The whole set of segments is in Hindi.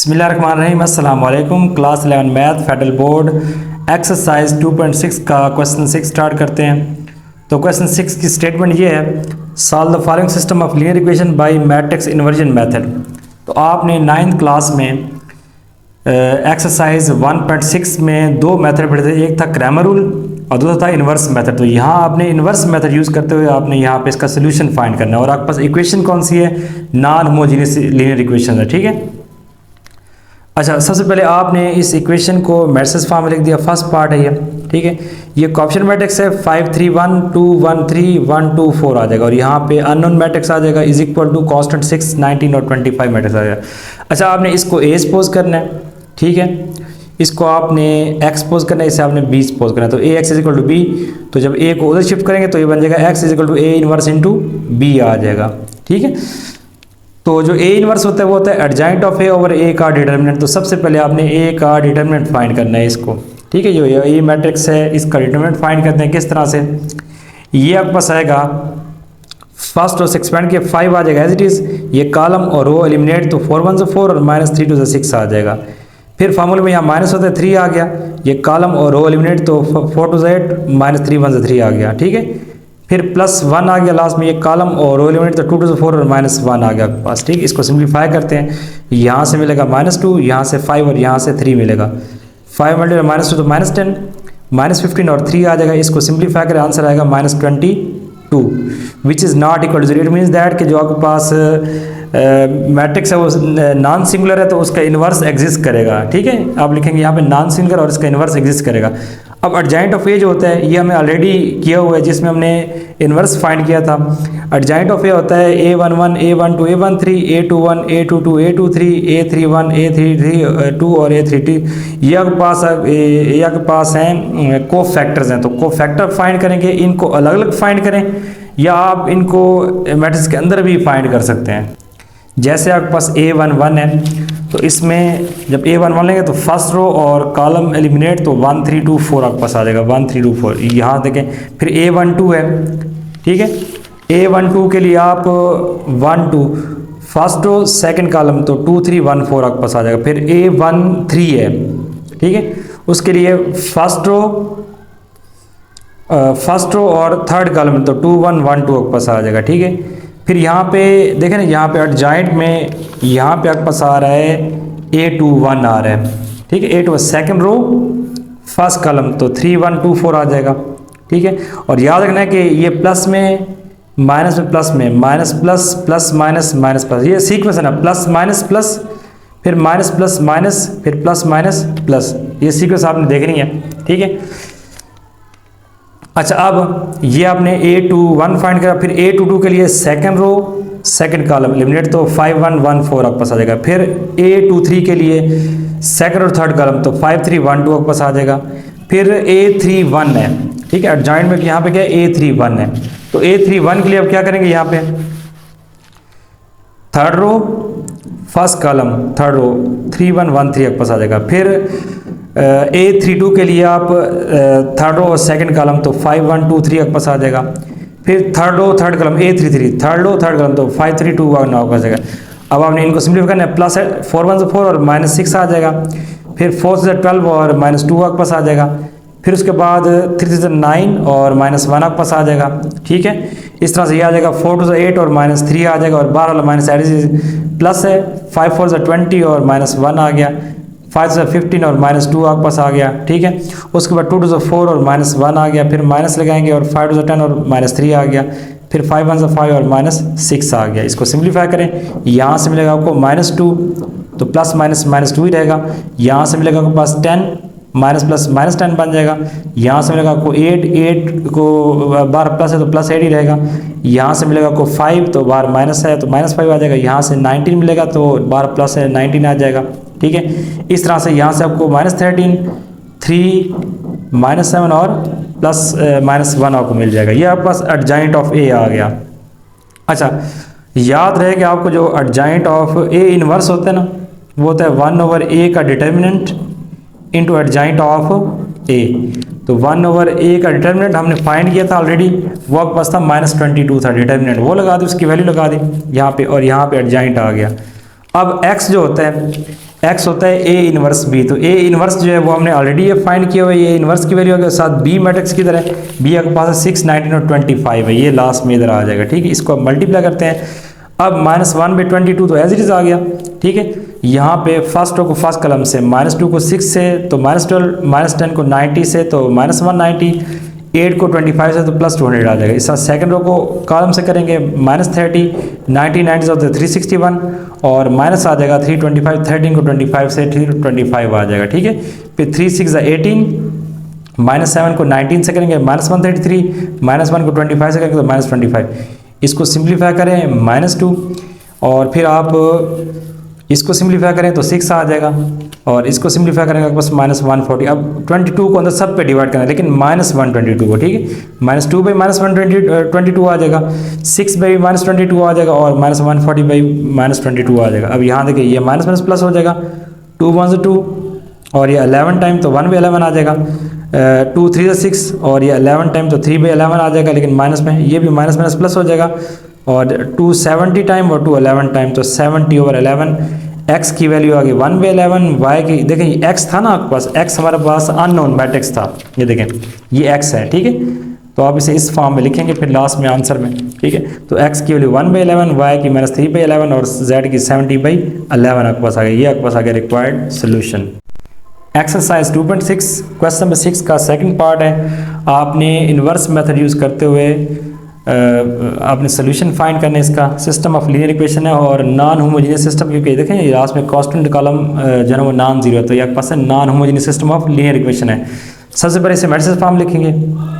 बिस्मिल्लाहिर्रहमानिर्रहीम। अस्सलाम वालेकुम। Class 11 math federal board exercise 2.6 का क्वेश्चन 6 स्टार्ट करते हैं। तो क्वेश्चन 6 की स्टेटमेंट ये है, solve the following system of linear equation by matrix inversion method. तो आपने 9th क्लास में एक्सरसाइज 1.6 में दो मेथड पढ़े थे, एक था क्रैमर रूल और दूसरा था इन्वर्स मेथड। तो यहाँ आपने इन्वर्स मेथड यूज़ करते हुए आपने यहाँ पे इसका सोल्यूशन फाइंड करना है और आपके पास इक्वेशन कौन सी है, नॉन होमोजीनियस लीनियर इक्वेशन है। ठीक है, अच्छा सबसे पहले आपने इस इक्वेशन को मैट्रिक्स फॉर्म में लिख दिया। फर्स्ट पार्ट है ये, ठीक है, ये कोएफिशिएंट मैट्रिक्स है 5 3 1 2 1 3 1 2 4 आ जाएगा और यहाँ पे अननोन मैट्रिक्स आ जाएगा इज इक्वल टू कांस्टेंट 6 19 और 25 मैट्रिक्स आ जाएगा। अच्छा आपने इसको ए सपोज करना है, ठीक है, इसको आपने एक्स सपोज करना है, इसे आपने बी सपोज करना है। तो A X is equal to B, तो जब ए को उधर शिफ्ट करेंगे तो ये बन जाएगा X is equal to A inverse into B आ जाएगा। ठीक है, तो जो ए इनवर्स होता है वो होता है एडजॉइंट ऑफ ए ओवर ए का डिटर्मिनेंट। तो सबसे पहले आपने ए का डिटर्मिनेंट फाइंड करना है इसको, ठीक है, जो ए मैट्रिक्स है इसका डिटर्मिनेंट फाइंड करते हैं। किस तरह से, ये आपके पास आएगा फर्स्ट रो से एक्सपेंड किया 5 आ जाएगा एज इट इज़, ये कॉलम और रो एलिमिनेट तो 4 1 4 और -3 2 6 आ जाएगा। फिर फार्मूले में यहाँ माइनस होता है 3 आ गया, ये कॉलम और रो एलिमिनेट तो 4 2 8 -3 1 3 आ गया। ठीक है, फिर +1 आ गया लास्ट में, ये कॉलम और रो एलिमेंट तो 2 2 4 और -1 आ गया आपके पास। ठीक, इसको सिंप्लीफाई करते हैं, यहाँ से मिलेगा -2, यहाँ से 5 और यहाँ से 3 मिलेगा। 5 मल्टीप्लाई -2 तो -10, -15 और 3 आ जाएगा। इसको सिंप्लीफाई करें, आंसर आएगा -22 which is not equal to 0। It means that कि जो आपके पास मैट्रिक्स है वो नॉन सिंगुलर है तो उसका इन्वर्स एग्जिस्ट करेगा। ठीक है, आप लिखेंगे यहाँ पे नॉन सिंगुलर और इसका इन्वर्स एग्जिस्ट करेगा। अब एडजॉइंट ऑफ ए जो होता है ये हमें ऑलरेडी किया हुआ है, जिसमें हमने इन्वर्स फाइंड किया था। एडजॉइंट ऑफ ए होता है a11 a12 a13 a21 a22 a23 a31 a32 और a32। ये आपके पास हैं को फैक्टर्स हैं, तो को फैक्टर फाइंड करेंगे, इनको अलग अलग फाइंड करें या आप इनको मैट्रिक्स के अंदर भी फाइंड कर सकते हैं। जैसे आपके पास a11 है तो इसमें जब a11 लेंगे तो फर्स्ट रो और कॉलम एलिमिनेट तो 1 3 2 4 आपके पास आ जाएगा, 1 3 2 4 यहाँ देखें। फिर a12 है, ठीक है, a12 के लिए आप 1 2 फर्स्ट रो सेकंड कॉलम तो 2 3 1 4 आपके पास आ जाएगा। फिर a13 है, ठीक है, उसके लिए फर्स्ट रो और थर्ड कॉलम तो 2 1 1 2 आपके पास आ जाएगा। ठीक है, फिर यहाँ पे देखें ना, यहाँ पे एडजॉइंट में यहाँ पे आपके पास आ रहा है a21 आ रहा है। ठीक है, a2 second row first column तो 3 1 2 4 आ जाएगा। ठीक है, और याद रखना है कि ये प्लस में माइनस में प्लस में minus plus plus minus minus plus, ये सीक्वेंस है ना, प्लस माइनस प्लस फिर माइनस प्लस माइनस फिर प्लस माइनस प्लस, ये सीक्वेंस आपने देखनी है। ठीक है, अच्छा अब ये आपने a21 फाइंड करा, फिर a22 के लिए second row second column eliminate तो 5 1 1 4 आपके पास आ जाएगा। फिर a23 के लिए सेकंड और थर्ड कॉलम तो 5 3 1 2 आपके पास आ जाएगा। फिर a31 है, ठीक है, एडजॉइंट में यहाँ पे क्या है a31 है, तो a31 के लिए अब क्या करेंगे, यहाँ पे third row first column third row 3 1 1 3 आपके पास आ जाएगा। फिर a32 के लिए आप थर्ड रो और सेकंड कॉलम तो 5 1 2 3 आपके पास आ जाएगा। फिर third row third column a33 third row third column तो 5 3 2 1 आपके पास आ जाएगा। अब आपने इनको सिंप्लीफाई करना है, प्लस 4 1 4 और -6 आ जाएगा। फिर 4 से 12 और -2 आपके पास आ जाएगा। फिर उसके बाद 3 से 9 और -1 आपके पास आ जाएगा। ठीक है, इस तरह से ये आ जाएगा 4 2 से 8 और -3 आ जाएगा और 12 वाला माइनस प्लस है 5 4 से 20 और -1 आ गया, 5 से 15 और -2 आपके पास आ गया। ठीक है, उसके बाद 2 2 से 4 और -1 आ गया, फिर माइनस लगाएंगे और 5 2 से 10 और -3 आ गया, फिर 5 1 से 5 और -6 आ गया। इसको सिंप्लीफाई करें, यहाँ से मिलेगा आपको -2 तो प्लस माइनस -2 ही रहेगा, यहाँ से मिलेगा आपको पास 10 माइनस प्लस -10 बन जाएगा, यहाँ से मिलेगा आपको 8 को 12 प्लस है तो +8 ही रहेगा, यहाँ से मिलेगा आपको 5 तो 12 माइनस है तो -5 आ जाएगा, यहाँ से 19 मिलेगा तो 12 प्लस है 19 आ जाएगा। ठीक है, इस तरह से यहाँ से आपको -13 3 -7 और प्लस -1 आपको मिल जाएगा। ये आपके पास एडजॉइंट ऑफ ए आ गया। अच्छा याद रहे कि आपको जो एडजॉइंट ऑफ ए इनवर्स होता है ना, वो होता है 1/a का determinant into adjoint of A. तो 1/a का डिटर्मिनेंट हमने फाइंड किया था ऑलरेडी, वो आपके पास था -22 था डिटर्मिनेंट, वो लगा दी, उसकी वैल्यू लगा दी यहाँ पे और यहाँ पे एडजॉइंट आ गया। अब x जो होता है एक्स होता है ए इनवर्स बी, तो ए इनवर्स जो है वो हमने ऑलरेडी ये फाइंड किया हुआ है, ए इनवर्स की वैल्यू के साथ बी मैट्रिक्स की तरह, बी आपके पास है 6, 19 और 25 है, ये लास्ट में इधर आ जाएगा, ठीक है। इसको मल्टीप्लाई करते हैं, अब -1/22 तो एज इट इज आ गया, ठीक है। यहाँ पे फर्स्ट रो को फर्स्ट कलम से, -2 को 6 से तो -12, -10 को 90 से तो -190, 8 को 25 से तो +200 आ जाएगा। इस तरह सेकंड रो को कॉलम से करेंगे, -30, 90 90 से 361 और माइनस आ जाएगा 325, 13 को 25 से 325 आ जाएगा, ठीक है। फिर 3 6 18, -7 को 19 से करेंगे, -133, -1 को 25 से करेंगे तो -25। इसको सिंप्लीफाई करें -2 और फिर आप इसको सिंप्लीफाई करें तो 6 आ जाएगा और इसको सिंप्लीफाई करेंगे बस -140। अब 22 को अंदर सब पे डिवाइड करना है लेकिन -122 को, ठीक है। -2 बाई -122 आ जाएगा, 6 बाई -22 आ जाएगा और -140 बाई -22 आ जाएगा। अब यहाँ देखिए ये माइनस माइनस प्लस हो जाएगा, 2 1 2 और ये 11 टाइम तो 1 बाई 11 आ जाएगा, 2 3 6 और ये 11 टाइम तो 3 बाई 11 आ जाएगा, लेकिन माइनस में ये भी माइनस माइनस प्लस हो जाएगा और 2 70 टाइम और 2 11 टाइम तो 70/11। x की वैल्यू आ गई 1/11, y की देखें x था ना आपके पास, x हमारे पास अननोन मैट्रिक्स था, ये देखें ये x है, ठीक है। तो आप इसे इस फॉर्म में लिखेंगे फिर लास्ट में आंसर में, ठीक है। तो x की वैल्यू 1/11, y की -3/11 और z की 70/11 आपके पास आ गई, ये आपके पास आ गया required solution. Exercise 2.6 question number 6 का सेकंड पार्ट है। आपने इन्वर्स मेथड यूज़ करते हुए आपने सोल्यूशन फाइंड करना है। इसका सिस्टम ऑफ लीनियर इक्वेशन है और नॉन होमोजेनियस सिस्टम, क्योंकि देखें लास्ट में कांस्टेंट कॉलम जो है वो नॉन जीरो है, तो ये आपके पास non homogeneous system of linear equation है। सबसे पहले इसे मैट्रिक्स फॉर्म लिखेंगे,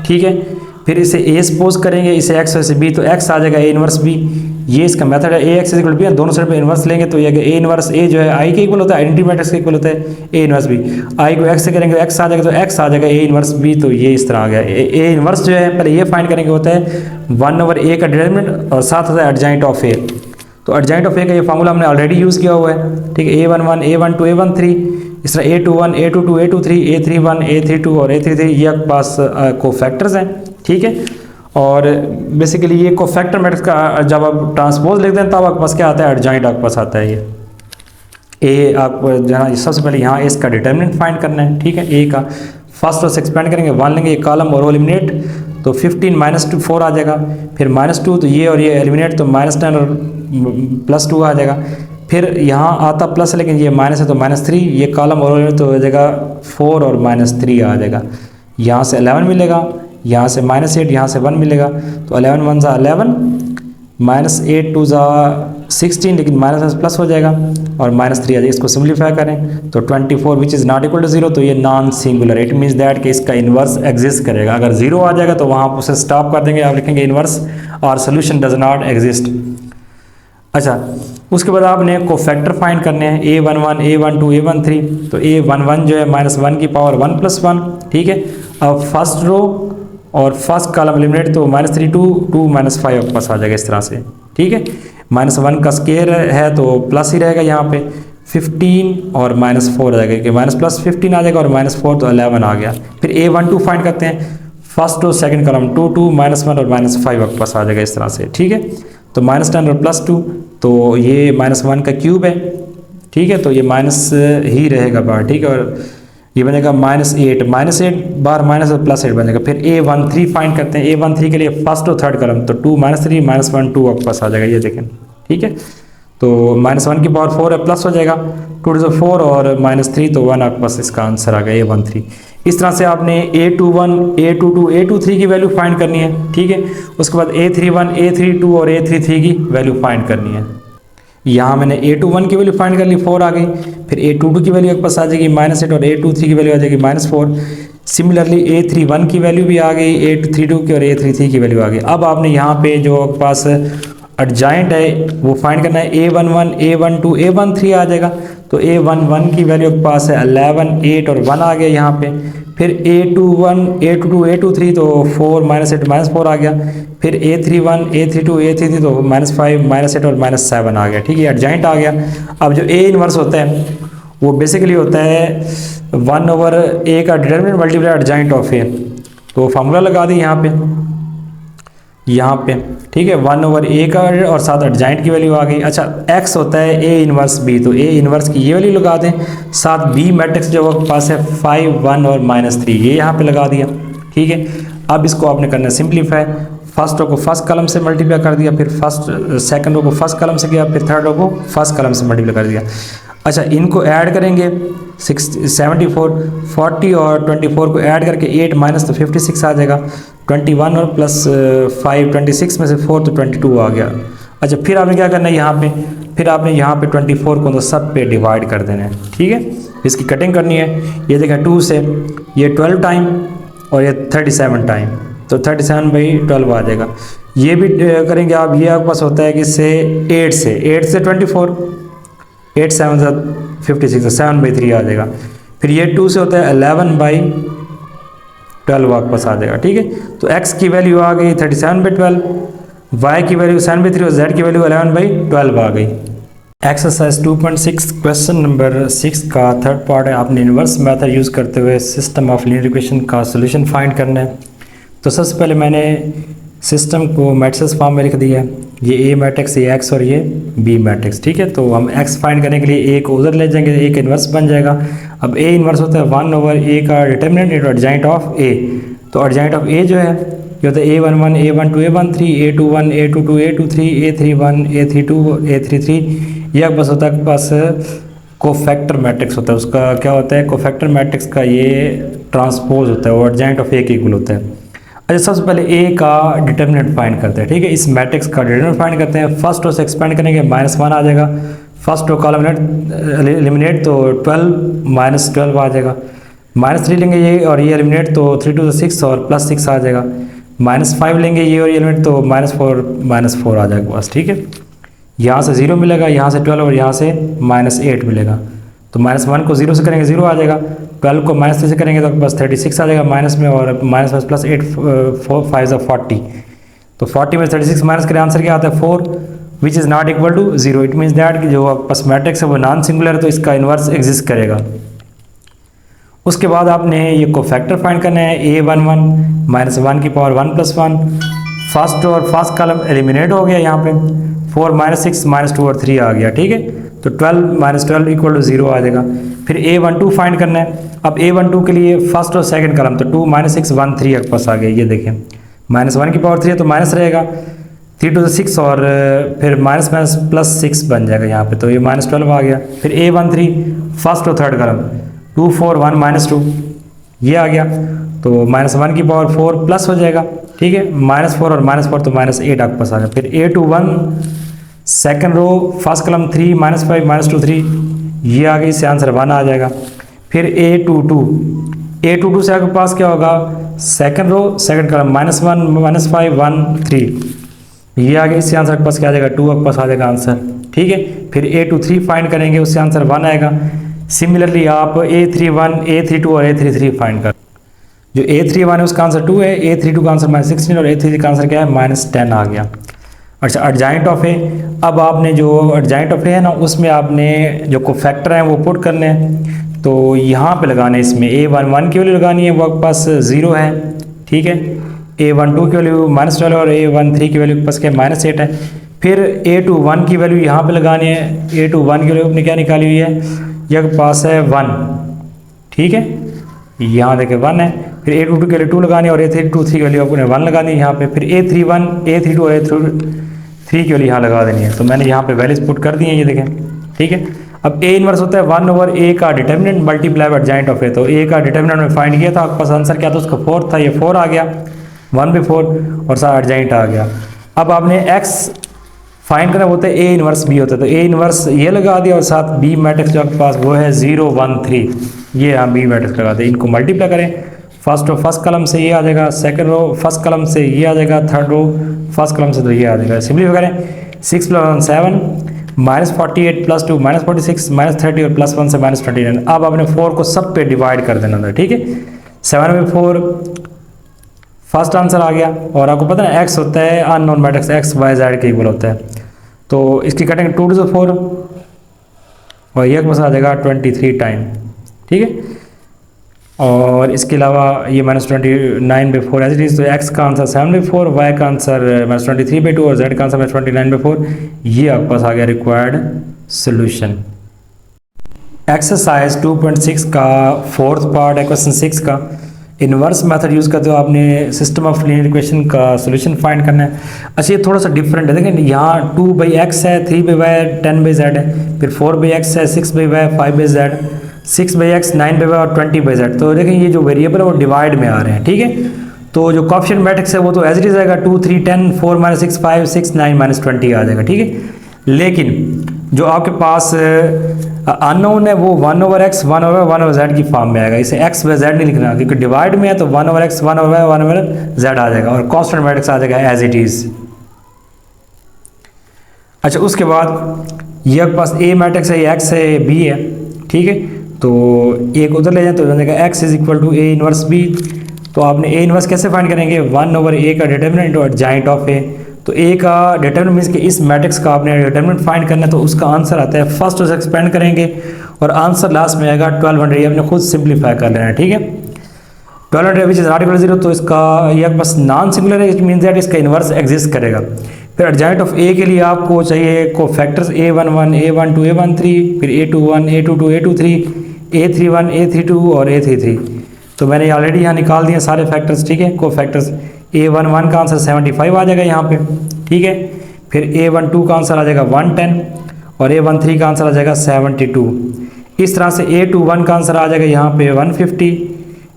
ठीक है। फिर इसे ए सपोज करेंगे, इसे एक्स और इसे बी, तो एक्स आ जाएगा ए इनवर्स बी, ये इसका मेथड है। ए एक्स इक्वल बी, दोनों साइड पे इनवर्स लेंगे तो ये ए इनवर्स ए जो है आई के इक्वल होता है, आइडेंटिटी मैट्रिक्स के इक्वल होता है ए इनवर्स बी। आई को एक्स से करेंगे तो एक्स आ जाएगा, तो एक्स आ जाएगा ए इनवर्स बी, तो ये इस तरह आ गया। ए इनवर्स जो है पहले ये फाइंड करेंगे होता है 1/a का डिटरमिनेंट और साथ होता है एडजॉइंट ऑफ ए। तो एडजॉइंट ऑफ ए का ये फार्मूला हमने ऑलरेडी यूज़ किया हुआ है, ठीक है। a11 a12 a13, इस तरह a21 a22 a23 a31 a32 और a33 ये आपके पास कोफैक्टर्स हैं, ठीक है। और बेसिकली ये कोफैक्टर मैट्रिक्स का जब आप ट्रांसपोज लिखते हैं तब आपके पास क्या आता है, एडजॉइंट आपके पास आता है। ये ए आपको जहाँ सबसे पहले यहाँ इसका डिटरमिनेंट फाइंड करना है, ठीक है। ए का फर्स्ट रो से एक्सपेंड करेंगे, 1 लेंगे, ये कॉलम और रो एलिमिनेट तो 15 -2 4 आ जाएगा, फिर -2 तो ये और ये एलिमिनेट तो -10 और +2 आ जाएगा। फिर यहाँ आता प्लस लेकिन ये माइनस है तो -3, ये कॉलम और रो तो हो जाएगा 4 और -3 आ जाएगा। यहाँ से 11 मिलेगा, यहाँ से -8, यहाँ से 1 मिलेगा, तो 11 1 ज़ा 11, -8 2 ज़ा 16, लेकिन माइनस प्लस हो जाएगा और -3 आ जाएगा। इसको सिंप्लीफाई करें तो 24 which is not equal to 0, तो ये non singular, it means that कि इसका इन्वर्स एग्जिस्ट करेगा। अगर 0 आ जाएगा तो वहाँ आप उसे स्टॉप कर देंगे, आप लिखेंगे इन्वर्स और सोल्यूशन डज नॉट एग्जिस्ट। अच्छा, उसके बाद आपने कोफैक्टर फाइंड करने हैं, a11 a12 a13, तो a11 जो है -1 की पावर 1 + 1, ठीक है। अब फर्स्ट रो और फर्स्ट कॉलम एलिमिनेट तो -3 2 2 -5 आपके पास आ जाएगा इस तरह से, ठीक है। -1 का स्केयर है तो प्लस ही रहेगा, यहाँ पे 15 और -4 आ जाएगा कि -+15 आ जाएगा और -4 तो 11 आ गया। फिर a12 फाइंड करते हैं, फर्स्ट रो सेकंड कॉलम 2 2 -1 और -5 आपके पास आ जाएगा इस तरह से, ठीक है। तो -10 और +2 तो ये -1 का क्यूब है, ठीक है, तो ये माइनस ही रहेगा बाहर, ठीक है। और ये बनेगा -8 बार माइनस और +8 बनेगा। फिर a13 फाइंड करते हैं, a13 के लिए फर्स्ट और थर्ड कॉलम तो 2 -3 -1 2 आपके पास आ जाएगा, ये देखें, ठीक है। तो -1 की पावर 4 है, प्लस हो जाएगा 2 to 4 और -3 तो 1 आपके पास इसका आंसर आ गया a13। इस तरह से आपने a21 a22 a23 की वैल्यू फाइंड करनी है, ठीक है। उसके बाद a31 a32 और a33 की वैल्यू फाइंड करनी है। यहाँ मैंने a21 की वैल्यू फाइंड कर ली, 4 आ गई। फिर a22 की वैल्यू आपके पास आ जाएगी -8 और a23 की वैल्यू आ जाएगी -4। सिमिलरली a31 की वैल्यू भी आ गई, a32 की और a33 की वैल्यू आ गई। अब आपने यहाँ पे जो आपके पास एडजॉइंट है वो फाइंड करना है, a11 a12 a13 आ जाएगा, तो a11 की वैल्यू के पास है 11 8 और 1 आ गया यहाँ पे। फिर a21 a22 a23 तो 4 -8 -4 आ गया। फिर a31 a32 a33 तो -5 -8 और -7 आ गया, ठीक है, एडजॉइंट आ गया। अब जो a इनवर्स होता है वो बेसिकली होता है 1/a का determinant multiply adjoint of a, तो फार्मूला लगा दी यहाँ पे। यहाँ पे, ठीक है, 1/a का और साथ एडजाइंट की वैल्यू आ गई। अच्छा, x होता है a इनवर्स b, तो a इनवर्स की ये वैल्यू लगा दें, साथ b मैट्रिक्स जो आपके पास है 5, 1 और -3, ये यहाँ पे लगा दिया। ठीक है, अब इसको आपने करना है सिंप्लीफाई। फर्स्ट रो को फर्स्ट कलम से मल्टीप्लाई कर दिया, फिर सेकंड रो को फर्स्ट कलम से किया, फिर थर्ड रो को फर्स्ट कलम से मल्टीप्लाई कर दिया। अच्छा, इनको ऐड करेंगे 74, 40 और 24 को ऐड करके 8 माइनस तो 56 आ जाएगा, 21 और प्लस 5 26 में से 4 तो 22 आ गया। अच्छा, फिर आपने क्या करना है यहाँ पे, फिर आपने यहाँ पे 24 को तो सब पे डिवाइड कर देना है। ठीक है, इसकी कटिंग करनी है। ये देखें 2 से ये 12 टाइम और ये 37 टाइम, तो 37/12 आ जाएगा। ये भी करेंगे आप, ये आपके पास होता है कि से 8 से 24, 8 7 56, 7/3 आ जाएगा। फिर ये 2 से होता है 11/12 आपके पास आ जाएगा। ठीक है, तो x की वैल्यू आ गई 37/12, y की वैल्यू 7/3 और z की वैल्यू 11/12 आ गई। एक्सरसाइज 2.6 क्वेश्चन नंबर 6 का थर्ड पार्ट है। आपने इन्वर्स मेथड यूज़ करते हुए सिस्टम ऑफ लीनियर इक्वेशन का सोल्यूशन फाइंड करना है। तो सबसे पहले मैंने सिस्टम को मैट्रिक्स फॉर्म में लिख दिया है, ये ए मैट्रिक्स, ये एक्स और ये बी मैट्रिक्स। ठीक है, तो हम एक्स फाइंड करने के लिए ए को उधर ले जाएंगे, ए का इन्वर्स बन जाएगा। अब ए इन्वर्स होता है 1/a का determinant into adjoint of A. तो एडजाइंट ऑफ ए जो है ये होता है a11 a12 a13 a21 a22 a23 a31 a32 a33। यह बस होता है पास कोफैक्टर मैट्रिक्स होता है, उसका क्या होता है, कोफैक्टर मैट्रिक्स का ये ट्रांसपोज होता है, वो एडजाइंट ऑफ ए के इक्वल होता है। अच्छा, सबसे पहले ए का डिटर्मिनेंट फाइंड करते हैं। ठीक है, इस मैट्रिक्स का डिटर्मिनेंट फाइंड करते हैं। फर्स्ट रो से एक्सपेंड करेंगे, -1 आ जाएगा। फर्स्ट रो का एलिमिनेट तो 12 -12 आ जाएगा। -3 लेंगे ये और ये एलिमिनेट तो 3 to 6 और +6 आ जाएगा। -5 लेंगे ये और ये एलिमिनेट तो -4 आ जाएगा बस। ठीक है, यहाँ से 0 मिलेगा, यहाँ से 12 और यहाँ से -8 मिलेगा। तो -1 को 0 से करेंगे 0 आ जाएगा, 12 को -3 से करेंगे तो बस 36 आ जाएगा माइनस में, और माइनस प्लस 8 4 5 40। तो 40 में 36 माइनस करें, आंसर क्या आता है 4, which is not equal to 0। It means that कि जो आपस मैट्रिक्स है वो नॉन सिंगुलर है, तो इसका इन्वर्स एग्जिस्ट करेगा। उसके बाद आपने ये को फैक्टर फाइंड करना है, a11 -1 की पावर 1 + 1। फर्स्ट और फर्स्ट कॉलम एलिमिनेट हो गया, यहाँ पे 4 -6 -2 और 3 आ गया। ठीक है, तो 12 -12 इक्वल टू 0 आ जाएगा। फिर a12 फाइंड करना है। अब a12 के लिए फर्स्ट और सेकंड कॉलम, तो 2 -6 1 3 आपके पास आ गया। ये देखें -1 की पावर 3 है तो माइनस रहेगा, 3 to 6 और फिर -+6 बन जाएगा यहाँ पे, तो ये -12 आ गया। फिर a13 फर्स्ट और थर्ड कॉलम 2 4 1 -2 ये आ गया, तो -1 की पावर 4 प्लस हो जाएगा। ठीक है, -4 और -4 तो -8 आपके पास आ गया। फिर a21 second row first column 3 -5 -2 3 ये आ गई, इससे आंसर 1 आ जाएगा। फिर a22 से आपके पास क्या होगा, सेकंड रो सेकंड कॉलम -1 -5 1 3 ये आ गया, इससे आंसर आपके पास क्या आ जाएगा 2 आपके पास आ जाएगा आंसर। ठीक है, फिर a23 फाइंड करेंगे, उससे आंसर 1 आएगा। सिमिलरली आप a31 a32 और a33 फाइंड कर, जो a31 है उसका आंसर 2 है, a32 का आंसर -16 और a33 का आंसर क्या है -10 आ गया। अच्छा, एडजाइंट ऑफ ए, अब आपने जो एडजाइंट ऑफ ए है ना, उसमें आपने जो को फैक्टर हैं वो पुट करने हैं। तो यहाँ पे लगाने हैं, इसमें a11 की वैल्यू लगानी है, वो आपके पास 0 है। ठीक है, a12 की वैल्यू -12 और a13 की वैल्यू पास क्या -8 है। फिर a21 की वैल्यू यहाँ पे लगानी है, a21 की वैल्यू अपने क्या निकाली हुई है, यह पास है 1। ठीक है, यहाँ देखें 1 है। फिर a22 के लिए 2 लगानी है और a33 की वैल्यू आपने 1 लगानी है यहाँ पे। फिर a31 a32 और a33 की वैल्यू यहाँ लगा देनी है। तो मैंने यहाँ पे वैल्यूज पुट कर दी हैं, ये देखें। ठीक है, अब a इनवर्स होता है 1/a का determinant multiply by adjoint of A. तो a का डिटर्मिनेंट में फाइंड किया था, आपके पास आंसर क्या था, उसका 4 था, ये 4 आ गया 1/4 और सारा एडजाइंट आ गया। अब आपने x फाइंड करना होता है a इनवर्स b होता है, तो a इनवर्स ये लगा दिया और साथ b मैट्रिक्स जो आपके पास वो है 0 1 3, ये हम b मैट्रिक्स लगा दें। इनको मल्टीप्लाई करें, फर्स्ट रो फर्स्ट कलम से ये आ जाएगा, सेकंड रो फर्स्ट कलम से ये आ जाएगा, थर्ड रो फर्स्ट कलम से तो ये आ जाएगा। सिंपलीफाई करें, 6 + 1 7 -48 + 2 -46 -30 और +1 से -29। अब आपने 4 को सब पे डिवाइड कर देना था। ठीक है, 7/4 फर्स्ट आंसर आ गया। और आपको पता है x होता है unknown matrix x y z के इक्वल होता है, तो इसकी कटेंगे 2 to 4 और ये बस आ जाएगा 23 टाइम। ठीक है, और इसके अलावा ये -29/4 एज इट इज़। तो एक्स का आंसर 7/4, वाई का आंसर -23/2 और जेड का आंसर -29/4। ये आपके पास आ गया रिक्वायर्ड सोल्यूशन। एक्सरसाइज 2.6 का फोर्थ पार्ट है क्वेश्चन 6 का। इन्वर्स मेथड यूज़ करते हो आपने सिस्टम ऑफ लीनियर इक्वेशन का सोल्यूशन फाइंड करना है। अच्छा ये थोड़ा सा डिफरेंट है, देखें यहाँ 2/x है, 3/y 10/z है, फिर 4/x है, 6/y 5/z, 6/x 9/y और 20/z। तो देखें ये जो वेरिएबल है वो डिवाइड में आ रहे हैं, ठीक है। तो जो कोएफिशिएंट मैट्रिक्स है वो तो एज इट इज आएगा 2 3 10 4 -6 5 6 9 -20 आ जाएगा, ठीक है। लेकिन जो आपके पास अननोन है वो 1/x 1/z की फॉर्म में आएगा। इसे x व z नहीं लिखना क्योंकि डिवाइड में है, तो 1/x 1/y 1/z आ जाएगा और कांस्टेंट मैट्रिक्स आ जाएगा एज इट इज। अच्छा उसके बाद ये आपके पास a मैट्रिक्स है, ये x है, b है, ठीक है। तो एक उधर ले जाए तो जाएगा x = a इनवर्स b। तो आपने a इनवर्स कैसे फाइंड करेंगे, 1/a का डिटर्मिनेंट और एडजॉइंट ऑफ a। तो a का डिटर्मिनेंट मीन्स कि इस मैट्रिक्स का आपने डिटर्मिनेंट फाइंड करना है, तो उसका आंसर आता है फर्स्ट उसे एक्सपेंड करेंगे और आंसर लास्ट में आएगा 1200। ये आपने खुद सिंप्लीफाई कर लेना है, ठीक है। 1200 which is not equal to 0, तो इसका ये बस नॉन सिंगुलर है, इट मीन्स दैट इसका इन्वर्स एग्जिस्ट करेगा। फिर एडजॉइंट ऑफ a के लिए आपको चाहिए कोफैक्टर्स a11 a12 a13, फिर a21 a22 a23 a31 a32 और a33। तो मैंने ऑलरेडी यहाँ निकाल दिए सारे फैक्टर्स, ठीक है। कोफैक्टर्स a11 का आंसर 75 आ जाएगा यहाँ पे, ठीक है। फिर a12 का आंसर आ जाएगा 110 और a13 का आंसर आ जाएगा 72। इस तरह से a21 का आंसर आ जाएगा यहाँ पे 150,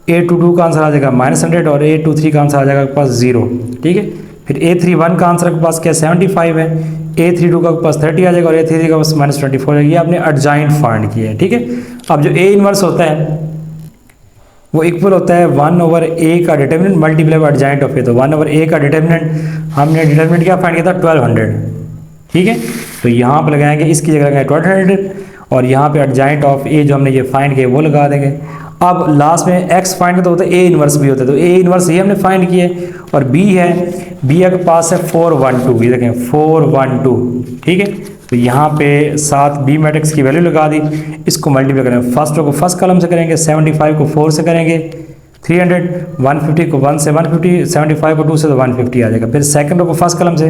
a22 का आंसर आ जाएगा -100 और a23 का आंसर आ जाएगा आपके पास 0, ठीक है। फिर a31 का आंसर आपके पास क्या 75 है, a32 का आपके पास 30 आ जाएगा और a33 का पास -24 हो जाएगा। ये आपने एडजॉइंट फाइंड किया है, ठीक है। अब जो a इनवर्स होता है वो इक्वल होता है 1/a का determinant multiply by adjoint of a। तो 1/a का डिटर्मिनेंट हमने डिटर्मिनेंट क्या फाइंड किया था 1200, ठीक है। तो यहाँ पर लगाएंगे, इसकी जगह लगाएंगे 1200 और यहाँ पे एडजॉइंट ऑफ a जो हमने ये फाइंड किया वो लगा देंगे। अब लास्ट में x फाइंड करते होता है a इनवर्स भी होता है, तो a इनवर्स ये हमने फाइंड किया है और b है, b के पास है 412, ये देखें 412, ठीक है। तो यहाँ पे साथ b मैट्रिक्स की वैल्यू लगा दी, इसको मल्टीप्लाई करेंगे। फर्स्ट रो को फर्स्ट कॉलम से करेंगे, 75 को 4 से करेंगे 300, 150 को 1 से 150, 75 को 2 से तो 150 आ जाएगा। फिर सेकंड रो को फर्स्ट कॉलम से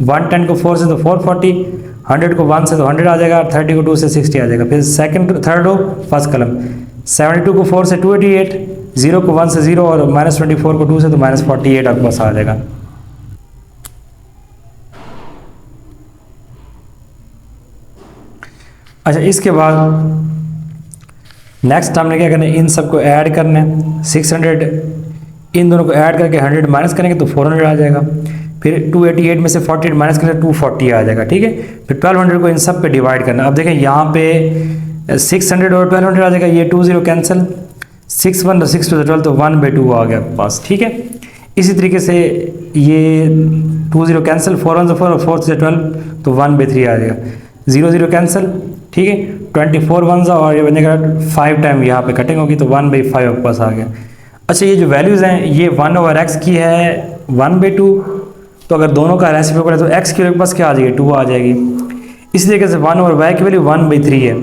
110 को 4 से तो 440, 100 को 1 से तो 100 आ जाएगा, 30 को 2 से 60 आ जाएगा। फिर थर्ड रो फर्स्ट कॉलम 72 को 4 से 288, 0 को 1 से 0 और -24 को 2 से तो -48 आपके पास आ जाएगा। अच्छा इसके बाद नेक्स्ट हमने क्या करना है, इन सबको ऐड करना है। 600 इन दोनों को ऐड करके 100 माइनस करेंगे तो 400 आ जाएगा। फिर 288 में से 48 माइनस करेंगे 240 आ जाएगा, ठीक है। फिर 1200 को इन सब पे डिवाइड करना। अब देखें यहाँ पे 600 और 1200 आ जाएगा, ये 20 कैंसिल, 6 1 6 2 12 तो 1/2 आ गया पास, ठीक है। इसी तरीके से ये 20 कैंसिल, 4 1 4 और 4 से 12 तो 1/3 आ जाएगा, 0 0 कैंसिल, ठीक है। 24 1 और ये बनेगा 5 टाइम यहाँ पे कटिंग होगी तो 1/5 आपके पास आ गया। अच्छा ये जो वैल्यूज़ हैं ये 1/x की है 1/2, तो अगर दोनों का रेसिप्रोकल है तो x की पास क्या आ जाएगी 2 आ जाएगी। इस तरीके से 1/y की वैल्यू 1/3 है,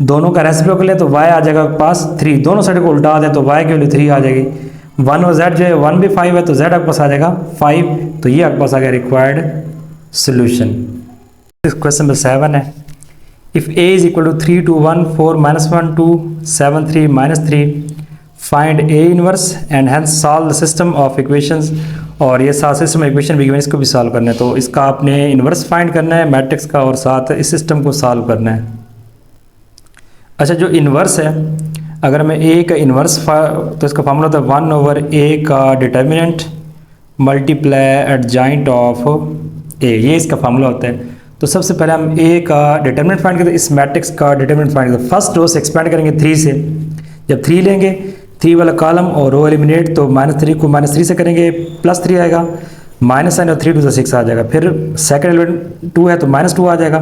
दोनों का रेसिप्रोकल है तो y आ जाएगा पास 3, दोनों साइड को उल्टा दें तो y की वैल्यू 3 आ जाएगी। 1 और z जो है 1/5 है तो z आपके पास आ जाएगा 5, तो ये आपके पास आ गया रिक्वायर्ड सोल्यूशन। क्वेश्चन नंबर 7 है, if a is equal to 3 2 1 4 -1 2 7 3 -3 find a inverse and hence solve the system of equations. और ये साथ सिस्टम इक्वेशन भी गिवन, इसको भी सॉल्व करना है। तो इसका आपने इनवर्स फाइंड करना है मैट्रिक्स का और साथ इस सिस्टम को सॉल्व करना है। अच्छा जो इनवर्स है, अगर मैं a का इनवर्स तो इसका फार्मूला होता है 1/a का determinant multiply adjoint of a, ये इसका फार्मूला होता है। तो सबसे पहले हम a का डिटर्मिनेंट फाइंड करते हैं, इस मैट्रिक्स का डिटर्मिनेंट फाइंड करते हैं। फर्स्ट रो से एक्सपेंड करेंगे 3 से, जब 3 लेंगे 3 वाला कॉलम और रो एलिमिनेट, तो -3 को -3 से करेंगे +3 आएगा, -9 और 3 2 से 6 आ जाएगा। फिर सेकंड एलिमेंट 2 है तो -2 आ जाएगा,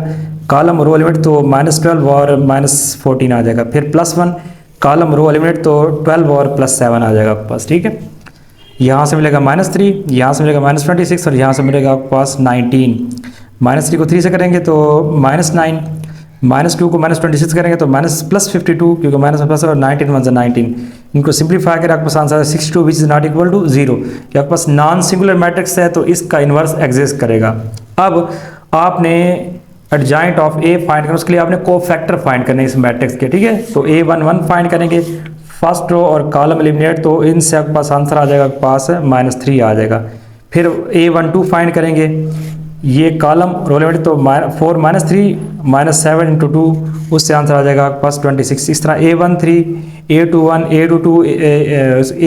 कॉलम रो एलिमेंट तो -12 और -14 आ जाएगा। फिर +1 कॉलम रो एलिमेंट तो 12 और +7 आ जाएगा आपके पास, ठीक है। यहाँ से मिलेगा -3, यहाँ से मिलेगा -26 और यहाँ से मिलेगा आपके पास 19। -3 को 3 से करेंगे तो -9, -2 को -26 करेंगे तो +52 क्योंकि माइनस प्लस और 19 1 19, इनको सिंप्लीफाई करें आपके पास आंसर है 62 which is not equal to 0। कि आपके पास नॉन सिंगुलर मैट्रिक्स है तो इसका इन्वर्स एग्जिस्ट करेगा। अब आपने एडजॉइंट ऑफ ए फाइंड करना, उसके लिए आपने कोफैक्टर फाइंड करने इस मैट्रिक्स के, ठीक है। तो A11 फाइंड करेंगे, फर्स्ट रो और कॉलम एलिमिनेट, तो इनसे आपके पास आंसर आ जाएगा, आपके पास -3 आ जाएगा। फिर A12 फाइंड करेंगे, ये कॉलम रो एलिमेंट, तो 4 -3 -7 इंटू 2, उससे आंसर आ जाएगा आपके पास 26। इस तरह A13 A21 A22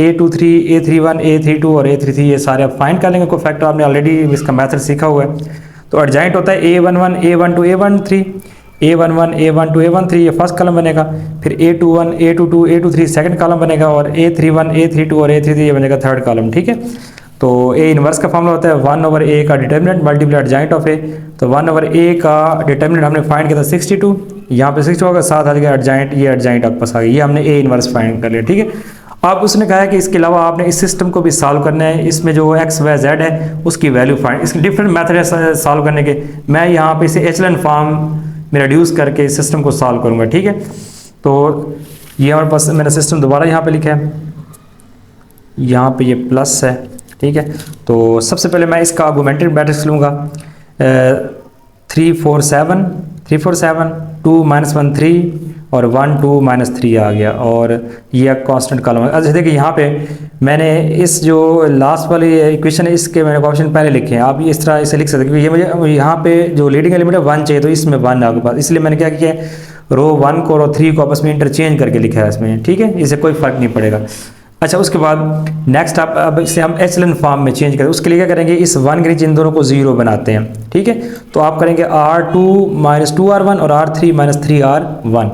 A23 A31 A32 और A33 ये सारे आप फाइंड कर लेंगे। को फैक्टर आपने ऑलरेडी इसका मेथड सीखा हुआ है। तो एडजॉइंट होता है A11 A12 A13 A11 A12 A13 ये फर्स्ट कॉलम बनेगा, फिर A21 A22 A23 second column बनेगा, और A31 A32 और A33 ये बनेगा थर्ड कॉलम, ठीक है। तो A इनवर्स का फॉर्मूला होता है 1/A का determinant multiply adjoint of A। तो 1/A का डिटर्मिनेंट हमने फाइंड किया था 62, यहाँ पे 62 होगा, साथ आ जाएगा एडजॉइंट, ये एडजॉइंट आपके पास आ गया, ये हमने A इनवर्स फाइंड कर लिया, ठीक है। अब उसने कहा है कि इसके अलावा आपने इस सिस्टम को भी सॉल्व करना है, इसमें जो x y z है उसकी वैल्यू फाइंड, इसके डिफरेंट मेथड है सॉल्व करने के। मैं यहाँ पे इसे एचलन फॉर्म में रिड्यूस करके इस सिस्टम को सॉल्व करूँगा, ठीक है। तो ये हमारे पास मैंने सिस्टम दोबारा यहाँ पे लिखा है, यहाँ पे ये प्लस है, ठीक है। तो सबसे पहले मैं इसका आर्गुमेंटेड मैट्रिक्स लूँगा, 3 4 7 2 -1 3 और 1 2 -3 आ गया, और ये कांस्टेंट कॉलम है। अच्छा देखिए यहाँ पे मैंने इस जो लास्ट वाली इक्वेशन है इसके मैंने ऑप्शन पहले लिखे हैं, आप इस तरह इसे लिख सकते हैं, क्योंकि ये मुझे यहाँ पे जो लीडिंग एलिमेंट है 1 चाहिए, तो इसमें 1 है आपके पास, इसलिए मैंने क्या किया रो 1 को रो 3 को आपस में इंटरचेंज करके लिखा है इसमें, ठीक है, इससे कोई फर्क नहीं पड़ेगा। अच्छा उसके बाद नेक्स्ट आप अब इसे हम एचलन फॉर्म में चेंज करें, उसके लिए क्या करेंगे, इस 1 के नीचे इन दोनों को 0 बनाते हैं, ठीक है। तो आप करेंगे R2 -2R1 और R3 -3R1।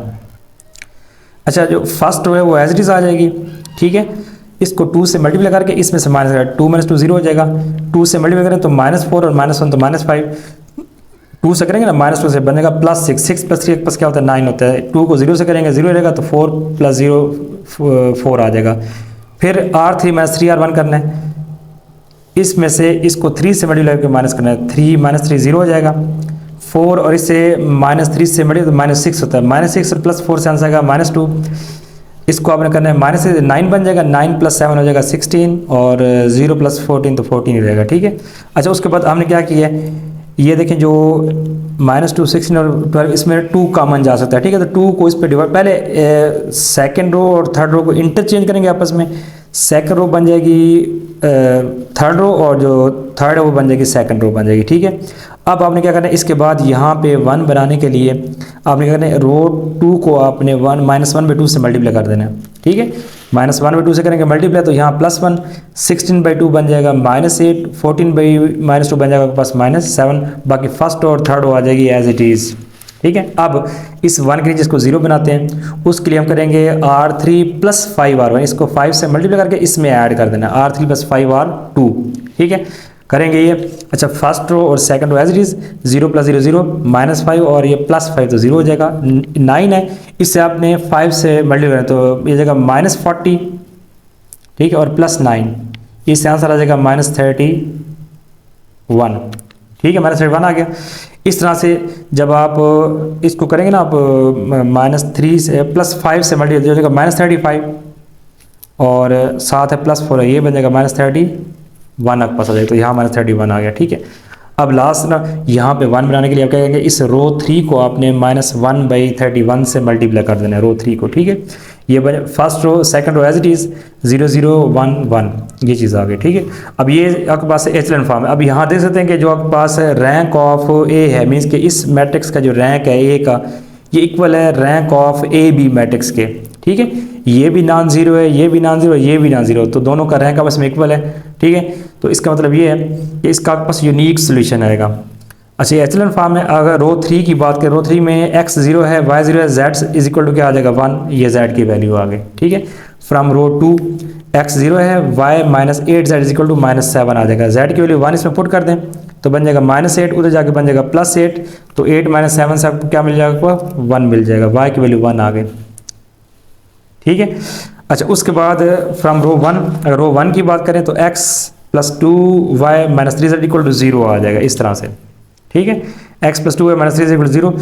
अच्छा जो फर्स्ट रो है वो एज इट इज़ आ जाएगी, ठीक है। इसको 2 से मल्टीप्लाई करके इसमें से -2 -2 0 हो जाएगा, 2 से मल्टीप्लाई करें तो -4 और -1 तो -5, 2 से करेंगे ना -2 से बनेगा +6, 6 + 3 प्लस क्या होता है 9 होता है, 2 को 0 से करेंगे 0 रहेगा, तो 4 + 0 4 आ जाएगा। फिर R3 -3R1 करना है, इसमें से इसको 3 से मल्टीप्लाई करके माइनस करना है, 3 -3 0 हो जाएगा, 4 और इससे -3 से मल्टीप्लाई तो -6 होता है, -6 और +4 से आंसर आएगा -2। इसको आपने करना है माइनस से 9 बन जाएगा, 9 + 7 हो जाएगा 16, और 0 + 14 तो 14 ही रहेगा, ठीक है। अच्छा उसके बाद हमने क्या किया है, ये देखें जो -2 16 और 12 इसमें 2 कॉमन जा सकता है, ठीक है। तो 2 को इस पर डिवाइड, पहले सेकंड रो और थर्ड रो को इंटरचेंज करेंगे आपस में, सेकंड रो बन जाएगी थर्ड रो, और जो थर्ड है वो बन जाएगी सेकंड रो बन जाएगी, ठीक है। अब आपने क्या करना है, इसके बाद यहाँ पे 1 बनाने के लिए आपने क्या करना है, रो 2 को आपने -1/2 से मल्टीप्लाई कर देना है, ठीक है। -1/2 से करेंगे मल्टीप्लाई, तो यहाँ +1 16/2 बन जाएगा, -8 14/-2 बन जाएगा आपके पास -7, बाकी फर्स्ट और थर्ड रो आ जाएगी एज इट इज़, ठीक है। अब इस 1 के नीचे इसको 0 बनाते हैं, उसके लिए हम करेंगे R3 + 5R1, इसको 5 से मल्टीप्लाई करके इसमें ऐड कर देना, R3 + 5R2, ठीक है, करेंगे ये। अच्छा फर्स्ट रो और second row as it is 0 + 0 0 -5 और ये +5 तो 0 हो जाएगा, 9 है, इससे आपने 5 से मल्टीप्लाई तो ये जाएगा -40, ठीक है, और +9, इससे आंसर आ जाएगा -31, ठीक है, -31 आ गया। इस तरह से जब आप इसको करेंगे ना, आप -3 से +5 से मल्टीप्लाई हो जाएगा -35, और साथ है +4 है, ये बन जाएगा -31 आपके पास आ जाएगा, तो यहाँ -31 आ गया, ठीक है। अब लास्ट ना यहाँ पे 1 बनाने के लिए आप क्या करेंगे, इस रो 3 को आपने -1/31 से मल्टीप्लाई कर देना है रो 3 को, ठीक है। ये बने first row second row as it is 0 0 1 1, ये चीज़ आ गई, ठीक है। अब ये आपके पास एचलन फॉर्म है। अब यहाँ देख सकते हैं कि जो आपके पास रैंक ऑफ ए है, मीन्स कि इस मैट्रिक्स का जो रैंक है ए का, ये इक्वल है rank of A B matrix के, ठीक है। ये भी नॉन जीरो है, ये भी नॉन जीरो, ये भी नॉन जीरो, तो दोनों का रैंक आपस में इक्वल है, ठीक है। तो इसका मतलब ये है कि इसका आपके पास यूनिक सोल्यूशन आएगा। अच्छा एचलन फॉर्म में अगर रो 3 की बात करें, रो 3 में x 0 है, y 0 है, z इज इक्वल टू क्या आ जाएगा 1, ये z की वैल्यू आ गई, ठीक है। फ्रॉम रो 2 x 0 है, y -8z is equal to -7 आ जाएगा, z की वैल्यू 1 इसमें पुट कर दें तो बन जाएगा -8, उधर जाके बन जाएगा +8, तो 8 - 7 से आपको क्या मिल जाएगा, 1 मिल जाएगा, y की वैल्यू 1 आ गई, ठीक है। अच्छा उसके बाद फ्रॉम रो 1, अगर रो 1 की बात करें तो x + 2y - 3z equal to 0 आ जाएगा, इस तरह से, ठीक है। एक्स प्लस 2 है minus 3 is equal to 0,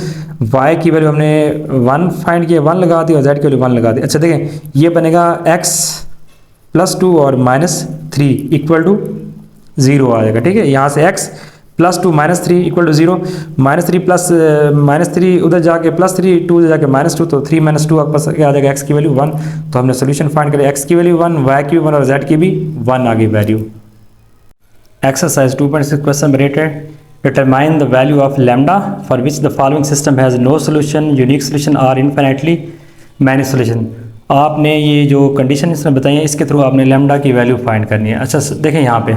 y की वैल्यू हमने 1 फाइंड किया, 1 लगा दी और जेड की वैल्यू 1 लगा दी। अच्छा देखें ये बनेगा एक्स प्लस 2 और माइनस 3 इक्वल टू 0 आ जाएगा, ठीक है। यहाँ से x plus 2 minus 3 equal to 0, minus 3 plus minus 3 उधर जाके प्लस 3, 2 उधर जाके माइनस 2, तो 3 माइनस 2 आपके पास क्या आ जाएगा, एक्स की वैल्यू 1। तो हमने सोल्यूशन फाइंड करें, एक्स की वैल्यू 1, वाई की भी 1 और जेड की भी 1 आ गई value. Exercise 2.6 question rated, determine the value of lambda for which the following system has no solution, unique solution और इनफिनिटली मैनी सोल्यूशन। आपने ये जो कंडीशन इसमें बताई है इसके थ्रू आपने लैम्डा की वैल्यू फाइंड करनी है। अच्छा देखें यहाँ पे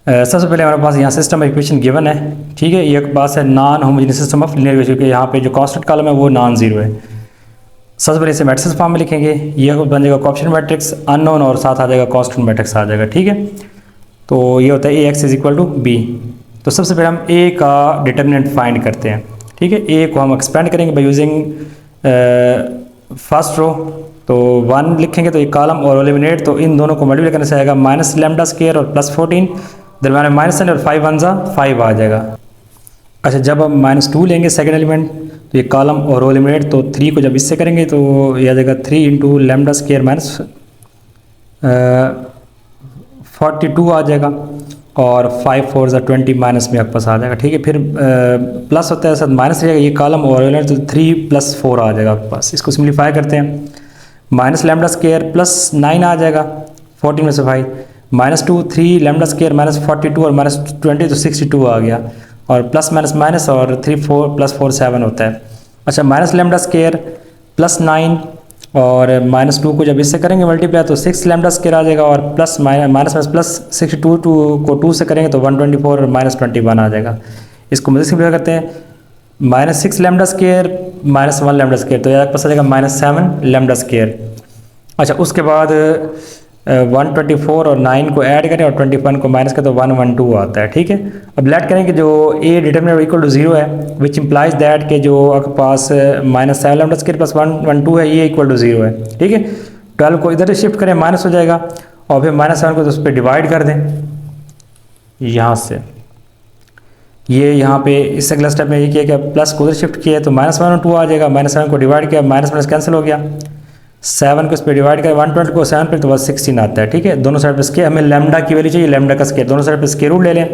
सबसे पहले हमारे पास यहाँ सिस्टम इक्वेशन गिवन है, ठीक है। एक पास है non homogeneous system of linear equation, यहाँ पे जो कांस्टेंट कॉलम है वो नॉन जीरो है। सबसे पहले इसे मैट्रिक्स फॉर्म में लिखेंगे, ये बन जाएगा कोएफिशिएंट मैट्रिक्स अननोन और साथ आ जाएगा कांस्टेंट मैट्रिक्स आ जाएगा, ठीक है। तो ये होता है A X is equal to B. तो सबसे पहले हम ए का डिटर्मिनेंट फाइंड करते हैं, ठीक है। ए को हम एक्सपेंड करेंगे बाय यूजिंग फर्स्ट रो, तो 1 लिखेंगे तो ये कॉलम और एलिमिनेट, तो इन दोनों को मल्टीप्लाई करने से आएगा माइनस लैम्डा स्क्वायर और प्लस 14, दरम्यान में माइनस और 5 1 जा 5 आ जाएगा। अच्छा जब हम -2 लेंगे सेकंड एलिमेंट, तो ये कॉलम और रो एलिमिनेट, तो 3 को जब इससे करेंगे तो ये आ जाएगा 3 इंटू लैम्डा स्क्वायर माइनस 42 आ जाएगा, और 5 4 जा 20 माइनस में आपके पास आ जाएगा, ठीक है। फिर प्लस होता है साथ माइनस रहेगा, ये कॉलम और एलिमेंट, तो 3 + 4 आ जाएगा आपके पास। इसको सिम्प्लीफाई करते हैं, माइनस लैम्डा स्क्वायर प्लस 9 आ जाएगा 14 में से 5, -2 3 लैम्डा स्क्वायर माइनस 42 और माइनस 20 तो 62 आ गया, और प्लस माइनस माइनस और 3 4 + 4 7 होता है। अच्छा माइनस लैम्डा स्क्वायर प्लस 9 और -2 को जब इससे करेंगे मल्टीप्लाई तो 6 लैम्डा स्क्वायर आ जाएगा, और प्लस माइनस प्लस 62 को 2 से करेंगे तो 124 और -21 आ जाएगा। इसको मज़ीद सिम्प्लीफाई करते हैं, -6 लैम्डा स्क्वायर -1 लैम्डा स्क्वायर, तो आपके पास आ जाएगा -7 लैम्डा स्क्वायर। अच्छा उसके बाद 124 और 9 को ऐड करें और 21 को माइनस करें तो 112 आता है, ठीक है। अब लेट करेंगे जो ए डिटरमिनेंट इक्वल टू 0 है, विच इम्प्लाइज दैट के जो आपके पास -7 लैम्डा स्क्वायर प्लस 112 है ये इक्वल टू 0 है, ठीक है। 12 को इधर शिफ्ट करें माइनस हो जाएगा, और फिर -7 को तो उस पर डिवाइड कर दें यहाँ से। ये यहाँ पे इस अगला स्टेप में ये किया कि प्लस को उधर शिफ्ट किया है तो -112 आ जाएगा, -7 को डिवाइड किया, माइनस माइनस कैंसिल हो गया, 7 को इस पर डिवाइड करें 120 को 7 पे तो बस 16 आता है, ठीक है। दोनों साइड पे स्क्वायर, हमें लैम्डा की वैल्यू चाहिए, लैम्डा का स्क्वायर, दोनों साइड पे स्क्वायर रूट ले लें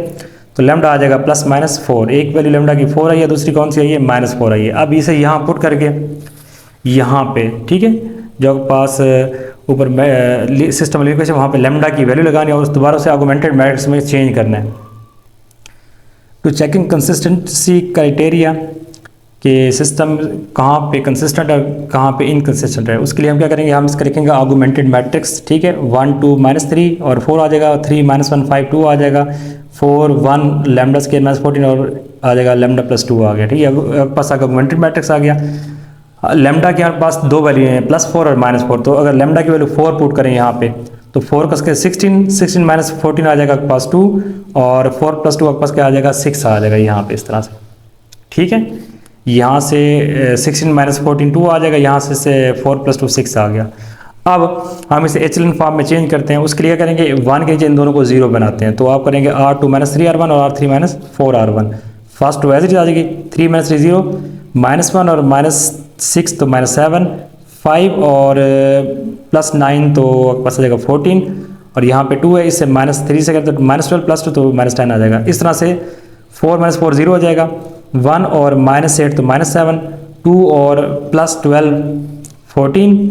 तो लैम्डा आ जाएगा +-4। एक वैल्यू लैम्डा की 4 आई है, दूसरी कौन सी आई है -4 आई है। अब इसे यहाँ पुट करके यहाँ पे, ठीक है, जो पास ऊपर सिस्टम इक्वेशन वहाँ पे लैम्डा की वैल्यू लगानी है और उस दोबारा से आर्गुमेंटेड मैट्रिक्स में चेंज करना है। टू चेकिंग कंसिस्टेंसी क्राइटेरिया कि सिस्टम कहाँ पे कंसिस्टेंट है कहाँ पे इनकंसिस्टेंट है, उसके लिए हम क्या करेंगे, हम इसका लिखेंगे आर्गुमेंटेड मैट्रिक्स, ठीक है। 1 2 -3 और 4 आ जाएगा, 3 -1 5 2 आ जाएगा, 4 1 लैम्डा स्क्वायर -14 और आ जाएगा लैम्डा +2 आ गया, ठीक है। आपके पास आर्गुमेंटेड मैट्रिक्स आ गया। लैम्डा के हमारे पास दो वैल्यू हैं +4 और -4, तो अगर लैम्डा की वैल्यू 4 पुट करें यहाँ पे तो 4 का 16 -14 आ जाएगा आपके पास 2, और 4 + 2 आपके पास क्या आ जाएगा 6 आ जाएगा यहाँ पे इस तरह से, ठीक है। यहाँ से 16 -14 2 आ जाएगा, यहाँ से 4 + 2 6 आ गया। अब हम इसे एचलन फॉर्म में चेंज करते हैं, उसके लिए करेंगे 1 के नीचे इन दोनों को 0 बनाते हैं, तो आप करेंगे R2 -3 R1 और R3 -4 R1। First two as it आ जाएगी, 3 -3 0 -1 और -6 तो -7 5 और +9 तो पास आ जाएगा 14, और यहाँ पे 2 है, इससे -3 से करते तो -12 + 2 तो -10 आ जाएगा। इस तरह से 4 -4 0 हो जाएगा, 1 और -8 तो -7, 2 और +12 14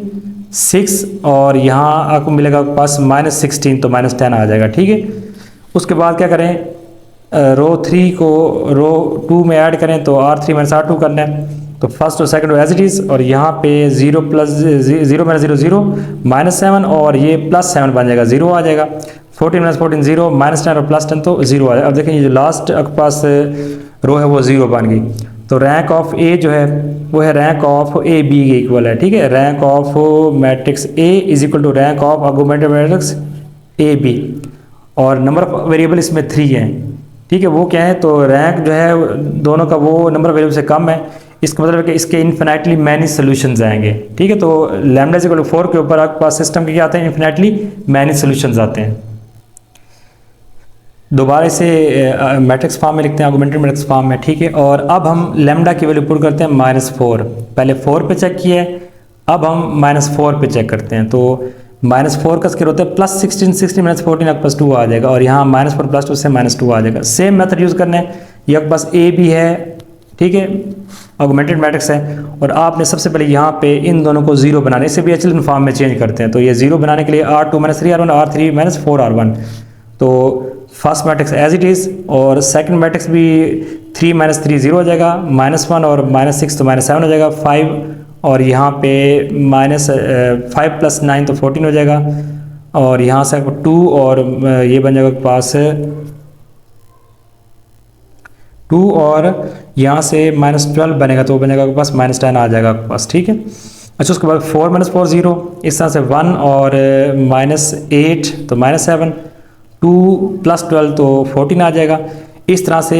6, और यहाँ आपको मिलेगा पास -16 तो -10 आ जाएगा, ठीक है। उसके बाद क्या करें, रो 3 को रो 2 में ऐड करें तो R3 R2 करना है, तो फर्स्ट और सेकंड एज इट इज़, और यहाँ पे 0 + 0 -0 0 -7 और ये +7 बन जाएगा 0 आ जाएगा, 14 -14 0 -10 और +10 तो 0 आ जाएगा। अब देखें ये जो लास्ट आपके पास रो है वो 0 बन गई, तो रैंक ऑफ ए जो है वो है रैंक ऑफ ए बी के इक्वल है, ठीक है। Rank of matrix A is equal to rank of argumented matrix A B, और नंबर ऑफ वेरिएबल इसमें 3 हैं, ठीक है। वो क्या है, तो रैंक जो है दोनों का वो नंबर ऑफ वेरिएबल से कम है, इसका मतलब है कि इसके इन्फिनिटली मैनी सोल्यूशंस आएंगे, ठीक है। तो लैम्डा इज इक्वल टू 4 के ऊपर आपके पास सिस्टम के क्या आते हैं, इन्फिनिटली मैनी सोल्यूशंस आते हैं। दोबारा इसे मैट्रिक्स फॉर्म में लिखते हैं, आर्गुमेंटेड मैट्रिक्स फॉर्म में, ठीक है। और अब हम लैम्डा की वैल्यू पुट करते हैं -4। पहले 4 पे चेक किया है, अब हम -4 पे चेक करते हैं। तो -4 का स्क्वायर होता है +16, 16 - 14 आपके पास 2 आ जाएगा, और यहाँ -4 + 2 से -2 आ जाएगा। सेम मेथड यूज़ करना है, ये आपके पास ए भी है, ठीक है, ऑगमेंटेड मैट्रिक्स है, और आपने सबसे पहले यहाँ पे इन दोनों को 0 बनाना, इसे भी एचलन फॉर्म में चेंज करते हैं। तो ये 0 बनाने के लिए R2 - 3R1 R3 - 4R1। तो first matrix as it is, और सेकंड मैट्रिक्स भी 3 - 3 0 हो जाएगा, -1 और -6 तो -7 हो जाएगा, 5 और यहाँ पे -5 + 9 तो 14 हो जाएगा, और यहाँ से 2 और ये बन जाएगा पास 2 और यहाँ से -12 बनेगा, तो बनेगा आपके पास -10 आ जाएगा आपके पास, ठीक है। अच्छा, उसके बाद 4 - 4 0, इस तरह से 1 और -8 तो -7, 2 + 12 तो 14 आ जाएगा, इस तरह से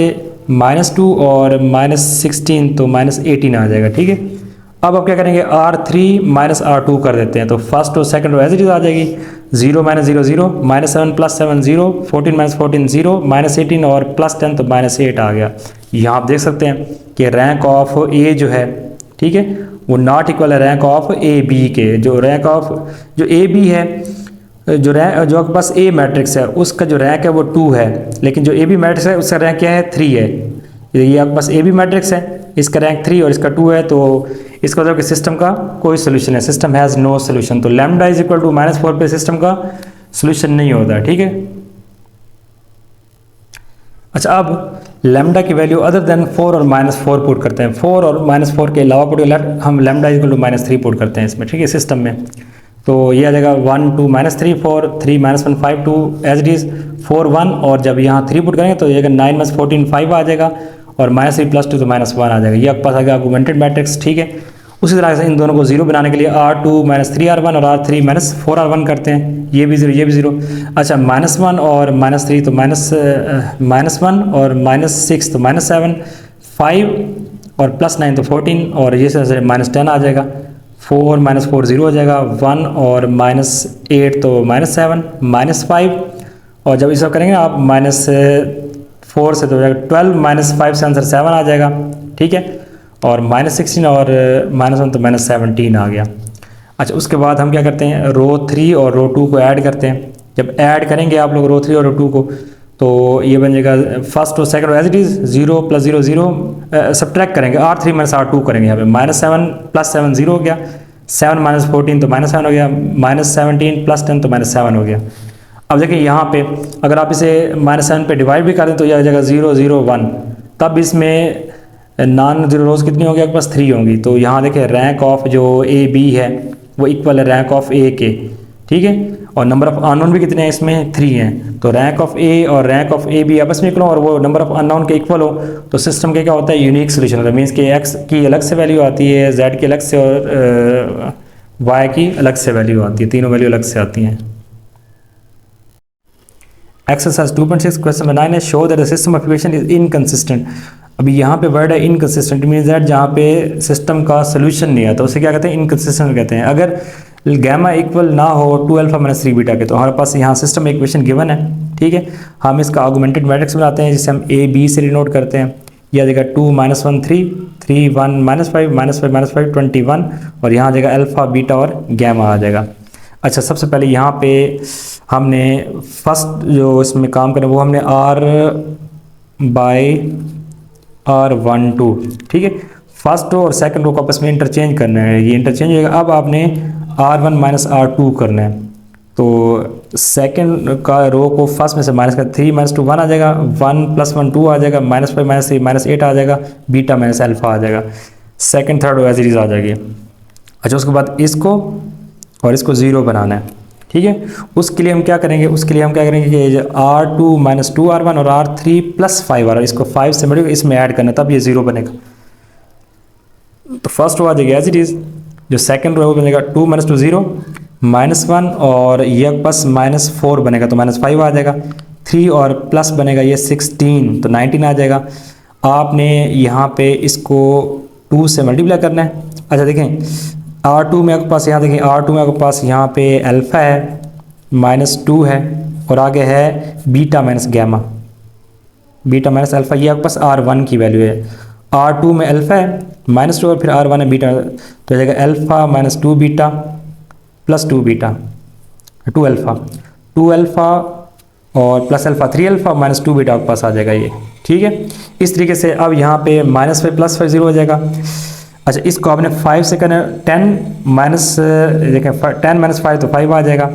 -2 और -16 तो -18 आ जाएगा, ठीक है। अब आप क्या करेंगे, R3 - R2 कर देते हैं, तो फर्स्ट और second row as it is आ जाएगी, 0 - 0 0, -7 + 7 0, 14 - 14 0, -18 और +10 तो -8 आ गया। यहाँ आप देख सकते हैं कि रैंक ऑफ ए जो है, ठीक है, वो नॉट इक्वल है रैंक ऑफ ए बी के। जो रैंक ऑफ जो ए बी है, जो आपके पास ए मैट्रिक्स है, उसका जो रैंक है वो 2 है, लेकिन जो ए बी मैट्रिक्स है उसका रैंक क्या है, 3 है। ये आपके पास ए बी मैट्रिक्स है, इसका रैंक 3 और इसका 2 है, तो इसका मतलब कि सिस्टम का कोई सोल्यूशन है, सिस्टम हैज़ नो सोल्यूशन। तो लैम्डा इज इक्वल टू -4 पे सिस्टम का सोल्यूशन नहीं होता, ठीक है। अच्छा, अब लैम्डा की वैल्यू अदर देन 4 और -4 पुट करते हैं, 4 और -4 के अलावा पुट हम lambda is equal to -3 put करते हैं इसमें, ठीक है, सिस्टम में। तो ये आ जाएगा 1 2 -3 4 3 -1 5 2 एज इट इज़ 4 1, और जब यहाँ 3 पुट करेंगे तो ये 9 - 14 5 आ जाएगा, और -3 + 2 तो -1 आ जाएगा। ये आपके पास आ गया आर्गुमेंटेड मैट्रिक्स, ठीक है। उसी तरह से इन दोनों को 0 बनाने के लिए R2 - 3R1 और R3 - 4R1 करते हैं, ये भी 0 ये भी 0। अच्छा, -1 और -3 तो -1 और -6 तो -7, 5 और +9 तो 14, और ये से -10 आ जाएगा, 4 - 4 0 हो जाएगा, 1 और -8 तो -7, -5, और जब ये सब करेंगे आप -4 से तो 12 - 5 से आंसर 7 आ जाएगा, ठीक है, और -16 और -1 तो -17 आ गया। अच्छा, उसके बाद हम क्या करते हैं, रो 3 और रो 2 को ऐड करते हैं। जब ऐड करेंगे आप लोग रो 3 और रो 2 को, तो ये बन जाएगा फर्स्ट और second as it is 0 + 0 0, subtract करेंगे, R3 - R2 करेंगे यहाँ पे, -7 + 7 0 हो गया, 7 - 14 तो -7 हो गया, -17 + 10 तो -7 हो गया। अब देखिए यहाँ पे अगर आप इसे -7 पे डिवाइड भी करें तो यह आ जाएगा 0 0 1, तब इसमें नॉन जीरो रोज कितनी होगी आपके पास, 3 होंगी। तो यहाँ देखिए रैंक ऑफ जो ए बी है वो इक्वल है रैंक ऑफ ए के, ठीक है, और नंबर ऑफ अननोन भी कितने हैं इसमें, 3 हैं। तो रैंक ऑफ ए और रैंक ऑफ ए बी आपस में इक्वल हो और वो नंबर ऑफ अननोन के इक्वल हो, तो सिस्टम के क्या होता है, यूनिक सोल्यूशन होता है। मीन्स कि एक्स की अलग से वैल्यू आती है, जेड की अलग से, और वाई की अलग से वैल्यू आती है, तीनों वैल्यू अलग से आती हैं। एक्सरसाइज 2.6 क्वेश्चन 9 है, show that the system of equation is inconsistent. अभी यहाँ पे वर्ड है इनकंसिस्टेंट, मीन्स दैट जहाँ पे सिस्टम का सोल्यूशन नहीं आता उसे क्या कहते हैं, इनकंसिस्टेंट कहते हैं। अगर गैमा इक्वल ना हो 2α - 3β के, तो हमारे पास यहाँ सिस्टम इक्वेशन गिवन है, ठीक है। हम इसका आर्गुमेंटेड मैट्रिक्स बनाते हैं जिसे हम ए बी से डिनोट करते हैं। यह आ जाएगा 2 - 1 3 3 1 -5 -5 -5 21, और यहाँ आ जाएगा अल्फ़ा बीटा और गैमा आ जाएगा। अच्छा, सबसे पहले यहाँ पे हमने फर्स्ट जो इसमें काम करें वो हमने R/R12, ठीक है, फर्स्ट रो और सेकंड रो को आपस में इंटरचेंज करना है, ये इंटरचेंज होगा। अब आपने R1 - R2 करना है, तो सेकंड का रो को फर्स्ट में से माइनस कर, 3 - 2 1 आ जाएगा, 1 + 1 2 आ जाएगा, -5 - 3 -8 आ जाएगा, बीटा - अल्फा आ जाएगा। Second third row as it is आ जाएगी। अच्छा, उसके बाद इसको और इसको 0 बनाना है, ठीक है। उसके लिए हम क्या करेंगे, उसके लिए हम क्या करेंगे कि R2 - 2R1 और R3 + 5R, इसको 5 से मल्टीप्लाई इसमें ऐड करना, तब ये 0 बनेगा। तो फर्स्ट रो आ जाएगी एज इट इज, जो सेकंड रो बनेगा 2 - 2 0 -1, और ये बस -4 बनेगा तो -5 आ जाएगा। 3 और प्लस बनेगा ये 16 तो 19 आ जाएगा। आपने यहाँ पे इसको 2 से मल्टीप्लाई करना है। अच्छा देखें, R2 में आपके पास, यहाँ देखें R2 में आपके पास यहाँ पे अल्फ़ा है, -2 है, और आगे है beta - gamma, beta minus alpha, ये आपके पास R1 की वैल्यू है, R2 में अल्फ़ा है -2 और फिर R1 है बीटा, तो हो जाएगा alpha minus 2 beta plus 2 beta, 2 alpha और plus alpha 3 alpha minus 2 beta आपके पास आ जाएगा ये, ठीक है। इस तरीके से अब यहाँ पे -5 + 5 0 हो जाएगा। अच्छा, इसको आपने 5 से करना, 10 माइनस, देखें 10 - 5 तो 5 आ जाएगा,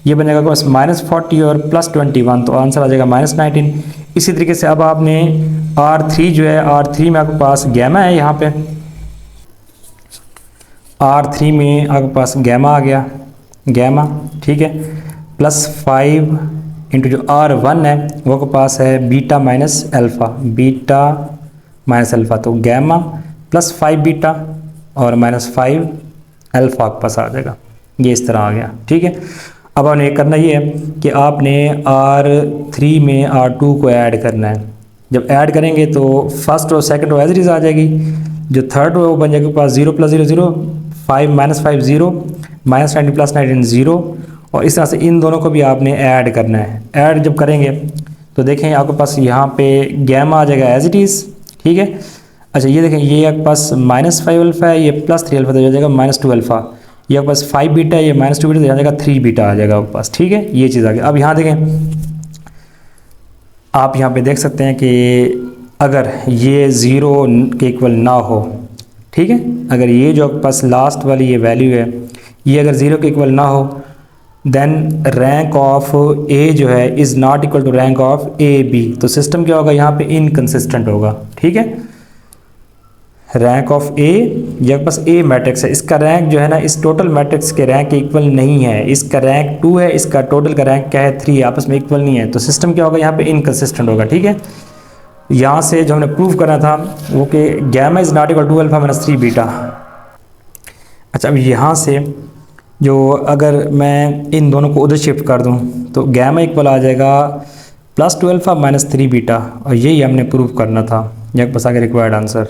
ये बन जाएगा -40 और +21, तो आंसर आ जाएगा -19। इसी तरीके से अब आपने R3 जो है, R3 में आपके पास गैमा है, यहाँ पे R3 में आपके पास गैमा आ गया, गैमा, ठीक है, +5 इंटू जो R1 है वो के पास है beta minus alpha, beta minus alpha, तो गैमा +5 बीटा और -5 अल्फ़ा आपके पास आ जाएगा, ये इस तरह आ गया, ठीक है। अब आपने करना ये है कि आपने R3 में R2 को ऐड करना है। जब ऐड करेंगे तो फर्स्ट और second row as it is आ जाएगी, जो थर्ड रो वो बन जाएगा पास 0 + 0 0, 5 - 5 0, -19 + 19 0, और इस तरह से इन दोनों को भी आपने ऐड करना है। ऐड जब करेंगे तो देखें आपके पास यहाँ पे गैमा आ जाएगा एज इट इज़, ठीक है। अच्छा, ये देखें, ये आपके पास -5 अल्फ़ा है, ये +3 अल्फ़ा, तो हो जाएगा -2 अल्फ़ा, ये आपके पास 5 बीटा है, ये -2 बीटा, तो हो जाएगा 3 बीटा आ जाएगा आपके पास, ठीक है। ये चीज़ आ गई। अब यहाँ देखें, आप यहाँ पे देख सकते हैं कि अगर ये 0 के इक्वल ना हो, ठीक है, अगर ये जो आपके पास लास्ट वाली ये वैल्यू है, ये अगर 0 के इक्वल ना हो, देन रैंक ऑफ ए जो है is not equal to rank of A B, तो सिस्टम क्या होगा यहाँ पे, इनकंसिस्टेंट होगा, ठीक है। रैंक ऑफ ए, ये आपके पास ए मैट्रिक्स है, इसका रैंक जो है ना इस टोटल मैट्रिक्स के रैंक के इक्वल नहीं है, इसका रैंक 2 है, इसका टोटल का रैंक क्या है 3, आपस में इक्वल नहीं है, तो सिस्टम क्या होगा यहाँ पे, इनकंसिस्टेंट होगा, ठीक है। यहाँ से जो हमने प्रूव करना था वो कि gamma is not equal to alpha minus 3 beta. अच्छा, अब यहाँ से जो अगर मैं इन दोनों को उधर शिफ्ट कर दूँ तो गैमा इक्वल आ जाएगा +2 अल्फ़ा माइनस 3 बीटा, और यही हमने प्रूव करना था। ये बस आगे रिक्वायर्ड आंसर।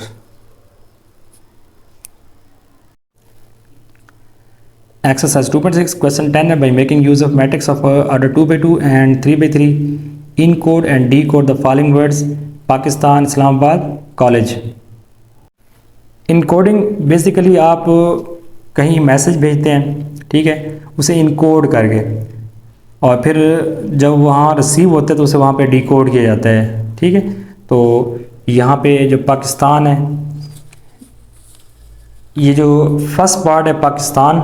एक्सरसाइज 2.6 क्वेश्चन 10 है, by making use of matrix of order 2/2 and 3/3 in code and D code the following words Pakistan Islamabad college. In coding basically आप कहीं मैसेज भेजते हैं, ठीक है, उसे इनकोड करके, और फिर जब वहाँ रिसीव होता है तो उसे वहाँ पे डिकोड किया जाता है, ठीक है। तो यहाँ पे जो पाकिस्तान है, ये जो फर्स्ट पार्ट है पाकिस्तान,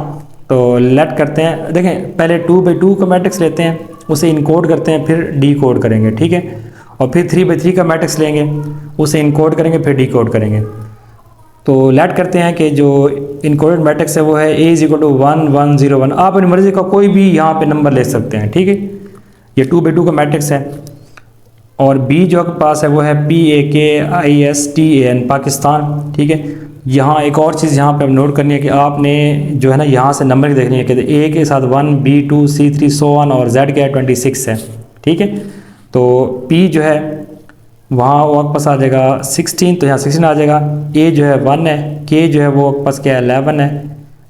तो लेट करते हैं, देखें पहले 2/2 का मैट्रिक्स लेते हैं, उसे इनकोड करते हैं, फिर डिकोड करेंगे, ठीक है, और फिर 3/3 का मैट्रिक्स लेंगे, उसे इनकोड करेंगे, फिर डिकोड करेंगे। तो लेट करते हैं कि जो इनकोडेड मैट्रिक्स है वो है A = 1 1 0 1, आप अपनी मर्ज़ी का कोई भी यहाँ पे नंबर ले सकते हैं, ठीक है। ये 2/2 का मैट्रिक्स है, और B जो आपके पास है वो है PAKISTAN पाकिस्तान, ठीक है। यहाँ एक और चीज़ यहाँ पे अब नोट करनी है कि आपने जो है ना यहाँ से नंबर देखनी है कि A के साथ 1 B 2 C 3 so on, और Z क्या है 26 है, ठीक है। तो P जो है वहाँ वो आपके पास आ जाएगा 16, तो यहाँ 16 आ जाएगा। A जो है 1 है, K जो है वो आपके पास क्या है 11 है,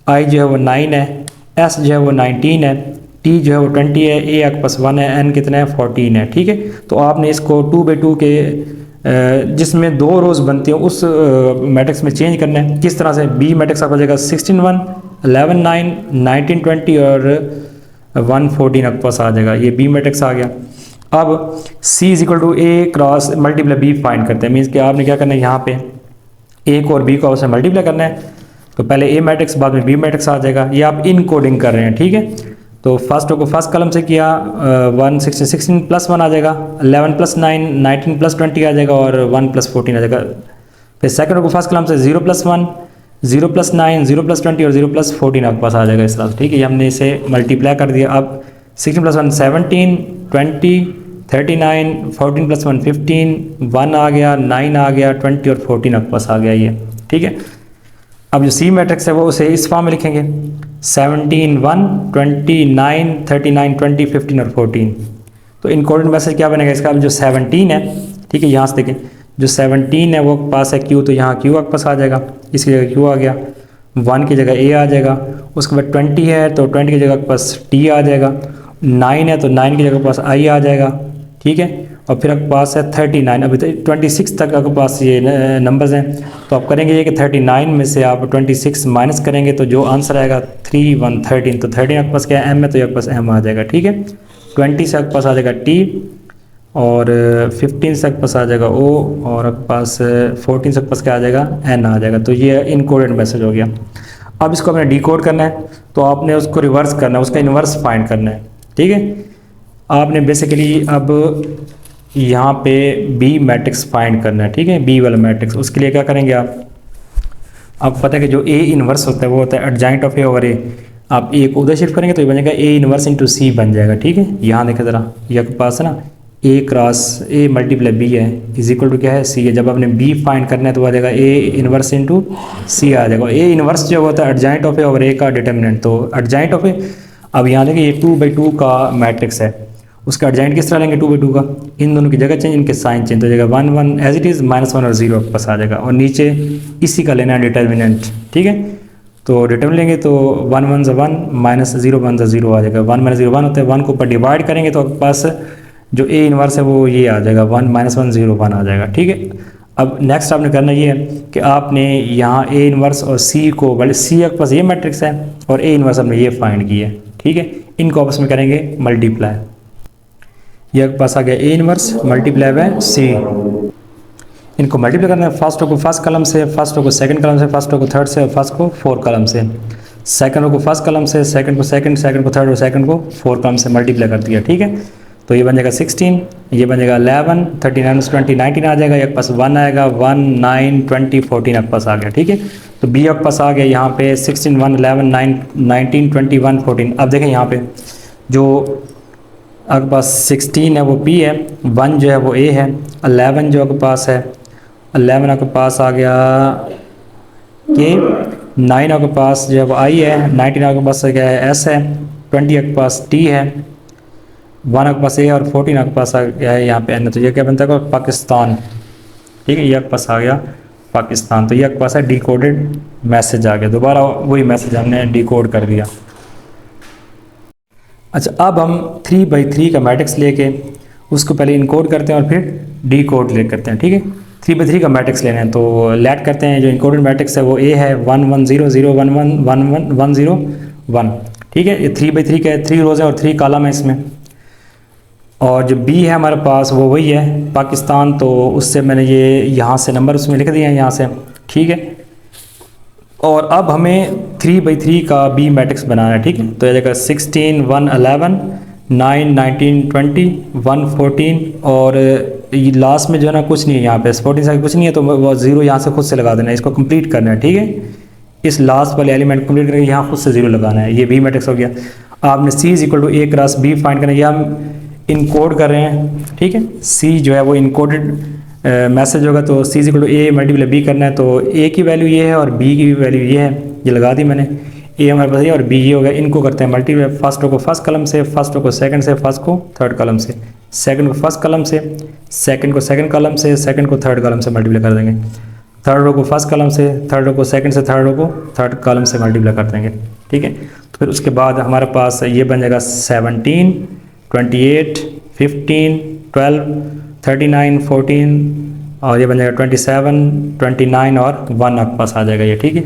I जो है वो 9 है, S जो है वो 19 है, T जो है वो 20 है, A आपके पास 1 है, N कितना है 14 है, ठीक है। तो आपने इसको 2/2 के जिसमें 2 रोज़ बनती हैं उस मैट्रिक्स में चेंज करना है। किस तरह से, B मैट्रिक्स आपका जाएगा 16 1 11 9 19 20 और 1 14 आपके पास आ जाएगा, ये B मैट्रिक्स आ गया। अब C = A cross multiply B find करते हैं, मीन्स कि आपने क्या करना है, यहाँ पे A को और B को आपसे मल्टीप्लाई करना है, तो पहले A मैट्रिक्स बाद में B मैट्रिक्स आ जाएगा। ये आप इन कोडिंग कर रहे हैं, ठीक है। तो फर्स्ट को फर्स्ट कलम से किया, 1 16 16 + 1 आ जाएगा, 11 + 9 19 + 20 आ जाएगा, और 1 + 14 आ जाएगा। फिर सेकंड को फर्स्ट कलम से 0 + 1 0 + 9 0 + 20 और 0 + 14 आपके पास आ जाएगा इस तरह से, ठीक है। ये हमने इसे मल्टीप्लाई कर दिया। अब 16 + 1 17 20 39 14 + 1 15 1 आ गया, 9 आ गया, 20 और 14 आपके पास आ गया ये, ठीक है। अब जो C मैट्रिक्स है वो उसे इस फॉर्म में लिखेंगे, 17 1 29 39 20 15 और 14। तो इनकोडेड मैसेज क्या बनेगा इसका, अब जो 17 है, ठीक है, यहाँ से देखें जो 17 है वो पास है Q, तो यहाँ Q आपके पास आ जाएगा, इसकी जगह Q आ गया, 1 की जगह A आ जाएगा। उसके बाद 20 है तो 20 की जगह पास T आ जाएगा, 9 है तो 9 की जगह पास I आ जाएगा, ठीक है। और फिर आपके पास है 39, अभी तक 26 तक आपके पास ये नंबर्स हैं। तो आप करेंगे ये कि 39 में से आप 26 माइनस करेंगे तो जो आंसर आएगा 3 1 13, तो 13 आपके पास क्या है, एम है, तो आपके पास एम आ जाएगा। ठीक है, 20 से आपके पास आ जाएगा टी, और 15 से आपके पास आ जाएगा ओ, और आपके पास 14 से आपके पास क्या आ जाएगा, एन आ जाएगा। तो ये इनकोडेड मैसेज हो गया। अब इसको आपने डिकोड करना है, तो आपने उसको रिवर्स करना है, उसका इन्वर्स फाइंड करना है। ठीक है, आपने बेसिकली अब यहाँ पे बी मैट्रिक्स फाइंड करना है। ठीक है, बी वाला मैट्रिक्स, उसके लिए क्या करेंगे आप पता है कि जो ए इन्वर्स होता है वो होता है एडजॉइंट ऑफ ए ओवर ए। आप ए को उधर शिफ्ट करेंगे तो ये बन जाएगा ए इन्वर्स इंटू सी बन जाएगा। ठीक है, यहाँ देखें ज़रा, ये आपके पास है ना ए क्रॉस ए मल्टीप्लाई बी है इज इक्वल टू क्या है, सी है। जब आपने बी फाइंड करना है तो आ जाएगा ए इन्वर्स इंटू सी आ जाएगा। ए इन्वर्स जो होता है एडजॉइंट ऑफ ए ओवर ए का डिटर्मिनेंट, तो एडजॉइंट ऑफ ए, अब यहाँ देखिए ये 2/2 का मैट्रिक्स है, उसका एडजॉइंट किस तरह लेंगे 2/2 का, इन दोनों की जगह चेंज, इनके साइन चेंज हो जाएगा, 1 1 एज इट इज़, -1 और 0 आपके पास आ जाएगा, और नीचे इसी का लेना है डिटर्मिनेंट। ठीक है, तो डिटर्मिनेंट लेंगे तो 1 1 1 -0 1 0 आ जाएगा, 1 -0 1 होता है, 1 को ऊपर डिवाइड करेंगे तो आपके पास जो ए इन्वर्स है वो ये आ जाएगा 1 -1 0 1 आ जाएगा। ठीक है, अब नेक्स्ट आपने करना ये है कि आपने यहाँ ए इन्वर्स और सी को, बल्कि सी आपके पास ये मैट्रिक्स है और ए इन्वर्स आपने ये फाइंड किया है। ठीक है, इनको आपस में करेंगे मल्टीप्लाई, ये आपके पास आ गया ए इन्वर्स मल्टीप्लाई बाय सी, इनको मल्टीप्लाई करना है, फर्स्ट रो को फर्स्ट कलम से, फर्स्ट रो को सेकंड कलम से, फर्स्ट रो को थर्ड से, और फर्स्ट को फोर्थ कलम से, सेकंड रो को फर्स्ट कलम से, सेकंड को सेकंड, सेकंड को थर्ड और सेकंड को फोर्थ कलम से मल्टीप्लाई कर दिया। ठीक है, तो ये बन जाएगा 16, ये बन जाएगा 11, 39 20 19 आ जाएगा, एक पास 1 आएगा, 1 9 20 14 आपके पास आ गया। ठीक है, तो बी आपके पास आ गया यहाँ पे 16 1 11 9 19 21 14। अब देखें यहाँ पे जो आपके पास 16 है वो पी है, 1 जो है वो ए है, 11 जो आपके पास है, 11 आपके पास आ गया के, 9 आपके पास जो है वो आई है, 19 आपके पास क्या है एस है, 20 आपके पास टी है, 1 आपके पास ए, और 14 आपके पास आ गया है यहाँ पे एन। तो ये क्या बनता है पाकिस्तान। ठीक है, ये आपके पास आ गया पाकिस्तान, तो ये आपके पास है डिकोडेड मैसेज आ गया, दोबारा वही मैसेज हमने डिकोड कर दिया। अच्छा, अब हम 3/3 का मैट्रिक्स लेके उसको पहले इनकोड करते हैं और फिर डिकोड ले करते हैं। ठीक है, 3/3 का मैट्रिक्स लेना है, तो लेट करते हैं, जो इनकोडेड मैट्रिक्स है वो ए है 1 1 0 0 1 1 1 1 1 0 1। ठीक है, ये 3/3 का है, 3 रोज़ है और 3 कॉलम है इसमें, और जो बी है हमारे पास वो वही है पाकिस्तान, तो उससे मैंने ये यहाँ से नंबर उसमें लिख दिए हैं यहाँ से। ठीक है, और अब हमें 3/3 का बी मैट्रिक्स बनाना है। ठीक है, तो ये जाएगा 16 1 11 9 19 20 1 14, और लास्ट में जो है ना कुछ नहीं है, यहाँ पे 14 से कुछ नहीं है, तो वो 0 यहाँ से खुद से लगा देना है, इसको कंप्लीट करना है। ठीक है, इस लास्ट वाले एलिमेंट कंप्लीट करके यहाँ खुद से 0 लगाना है, ये बी मैट्रिक्स हो गया। आपने C is equal to A cross B find करना है, यह हम इनकोड कर रहे हैं। ठीक है, सी जो है वो इनकोडेड मैसेज होगा, तो C is equal to A multiply B करना है, तो ए की वैल्यू ये है और बी की वैल्यू ये है, ये लगा दी मैंने, ए हमारे पास ये और बी ये हो गया। इनको करते हैं मल्टीप्लाई, फर्स्ट रो को फर्स्ट कलम से, फर्स्ट रो को सेकंड से, फर्स्ट को थर्ड कलम से, सेकंड को फर्स्ट कलम से, सेकंड को सेकंड कलम से, सेकंड को थर्ड कलम से मल्टीप्लाई कर देंगे, थर्ड रो को फर्स्ट कलम से, थर्ड रो को सेकंड से, थर्ड रो को थर्ड कलम से मल्टीप्लाई कर देंगे। ठीक है, तो फिर उसके बाद हमारे पास ये बन जाएगा 17 28 15 12 39 14, और ये बन जाएगा 27 29 और 1 आपके पास आ जाएगा ये। ठीक है,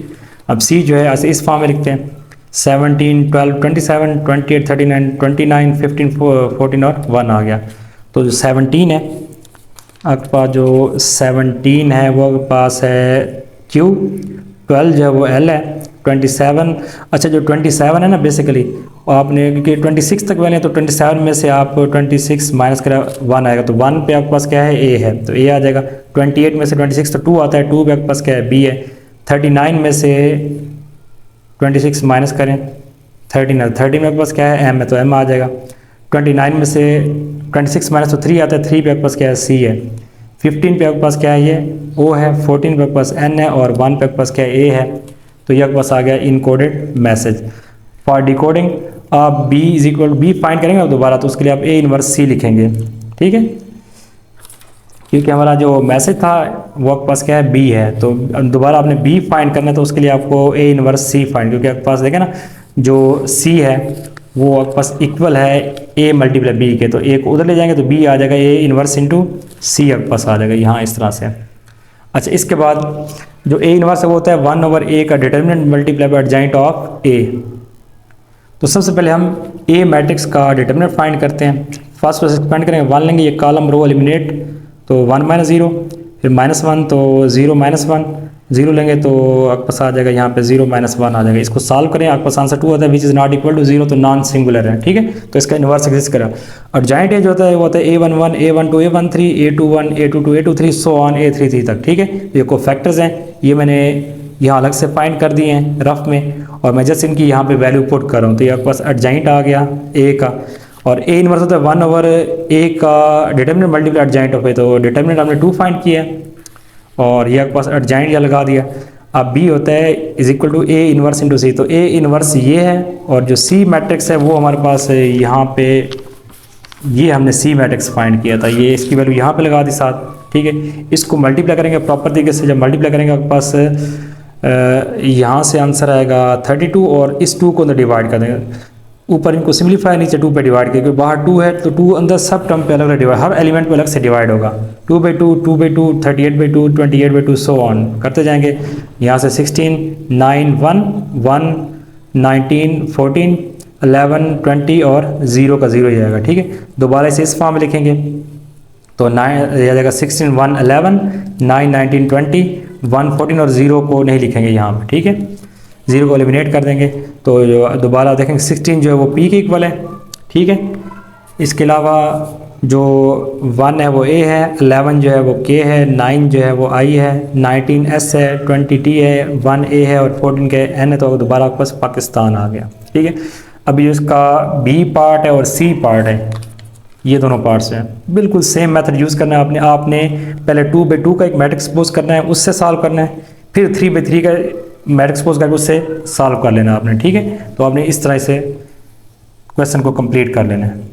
अब सी जो है ऐसे इस फॉर्म में लिखते हैं 17 12 27 28 39 29 15 14 और 1 आ गया। तो जो 17 है आपके पास, जो 17 है वो आपके पास है क्यू, 12 जो है वो एल है, 27, अच्छा जो 27 है ना बेसिकली आपने, क्योंकि 26 तक वाले हैं तो 27 में से आप 26 माइनस करा 1 आएगा, तो 1 पे आपके पास क्या है ए है, तो ए आ जाएगा। 28 में से 26 तो 2 आता है, 2 पे आपके पास क्या है बी है। 39 में से 26 माइनस करें 13 है, 30 में आपके पास क्या है एम है, तो एम आ जाएगा। 29 में से 26 माइनस तो 3 आता है, 3 पे आपके पास क्या है सी है। 15 पे आपके पास क्या है ये ओ है, 14 पे आपके पास एन है, और 1 पे आपके पास क्या है ए है। तो ये आपके पास आ गया इनकोडेड मैसेज। फॉर डिकोडिंग आप B is equal B find करेंगे दोबारा, तो उसके लिए आप ए इनवर्स सी लिखेंगे। ठीक है, क्योंकि हमारा जो मैसेज था वो आपके पास क्या है बी है, तो दोबारा आपने बी फाइंड करना है, तो उसके लिए आपको ए इनवर्स सी फाइंड, क्योंकि आपके पास देखें ना जो सी है वो आपके पास इक्वल है ए मल्टीप्लाई बी के, तो ए को उधर ले जाएंगे तो बी आ जाएगा ए इन्वर्स इंटू सी आपके पास आ जाएगा यहाँ इस तरह से। अच्छा, इसके बाद जो ए इन्वर्स है वो होता है 1 over a का determinant multiply by adjoint of A. तो सबसे पहले हम ए मैट्रिक्स का डिटर्मिनेंट फाइंड करते हैं। फर्स्ट प्रोसेस फाइंड करेंगे, 1 लेंगे, ये कॉलम रो एलिमिनेट, तो 1 - 0, फिर -1 तो 0 -1, 0 लेंगे तो आपके पास आ जाएगा यहाँ पे 0 - 1 आ जाएगा। इसको सॉल्व करें, आपके पास आंसर 2 आता है which is not equal to 0, तो नॉन सिंगुलर है, ठीक है। तो इसका इन्वर्स एग्जिस्ट करा। और जॉइंट ए जो होता है वो होता है A11 A12 A13 A21 A22 A23 so on A33 तक, ठीक है। ये को फैक्टर्स हैं, ये मैंने यहाँ अलग से फाइंड कर दिए हैं रफ में, और मैं जस्ट इनकी यहाँ पे वैल्यू पुट कर रहा हूँ। तो ये आपके पास एडजॉइंट आ गया ए का, और ए इन्वर्स होता है 1 over a का determinant multiply adjoint of A, तो डिटर्मिनेंट हमने 2 फाइंड किया और ये आपके पास एडजॉइंट यहाँ लगा दिया। अब बी होता है is equal to A inverse into C, तो ए इन्वर्स ये है, और जो सी मैट्रिक्स है वो हमारे पास यहाँ पे, ये हमने सी मैट्रिक्स फाइंड किया था, ये इसकी वैल्यू यहाँ पे लगा दी साथ, ठीक है। इसको मल्टीप्लाई करेंगे प्रॉपर तरीके से, जब मल्टीप्लाई करेंगे आपके पास यहाँ से आंसर आएगा 32, और इस 2 को अंदर डिवाइड कर देंगे, ऊपर इनको सिम्प्लीफाई, नीचे 2 पे डिवाइड करके, बाहर 2 है तो 2 अंदर सब टर्म पे अलग अलग डिवाइड, हर एलिमेंट पे अलग से डिवाइड होगा। 2/2 2/2 38/2 28/2 सो ऑन करते जाएंगे। यहाँ से 16 9 1 1 19 14 11 20 और 0 का 0 ही आएगा, ठीक है। दोबारा इसे इस फॉर्म में लिखेंगे तो 9 आ जाएगा 16 1 11 9 19 20 1 14 और 0 को नहीं लिखेंगे यहाँ पर, ठीक है। 0 को एलिमिनेट कर देंगे, तो दोबारा देखेंगे 16 जो है वो p के इक्वल है, ठीक है। इसके अलावा जो 1 है वो a है, 11 जो है वो k है, 9 जो है वो i है, 19 s है, 20 t है, 1 a है और 14 के n है, तो दोबारा आपके पास पाकिस्तान आ गया, ठीक है। अभी इसका b पार्ट है और c पार्ट है, ये दोनों पार्ट्स हैं। बिल्कुल सेम मेथड यूज़ करना है आपने पहले 2/2 का एक मैट्रिक्स सपोज करना है, उससे सॉल्व करना है, फिर 3/3 का मैट्रिक्स सपोज करके उससे सॉल्व कर लेना आपने, ठीक है। तो आपने इस तरह से क्वेश्चन को कंप्लीट कर लेना है।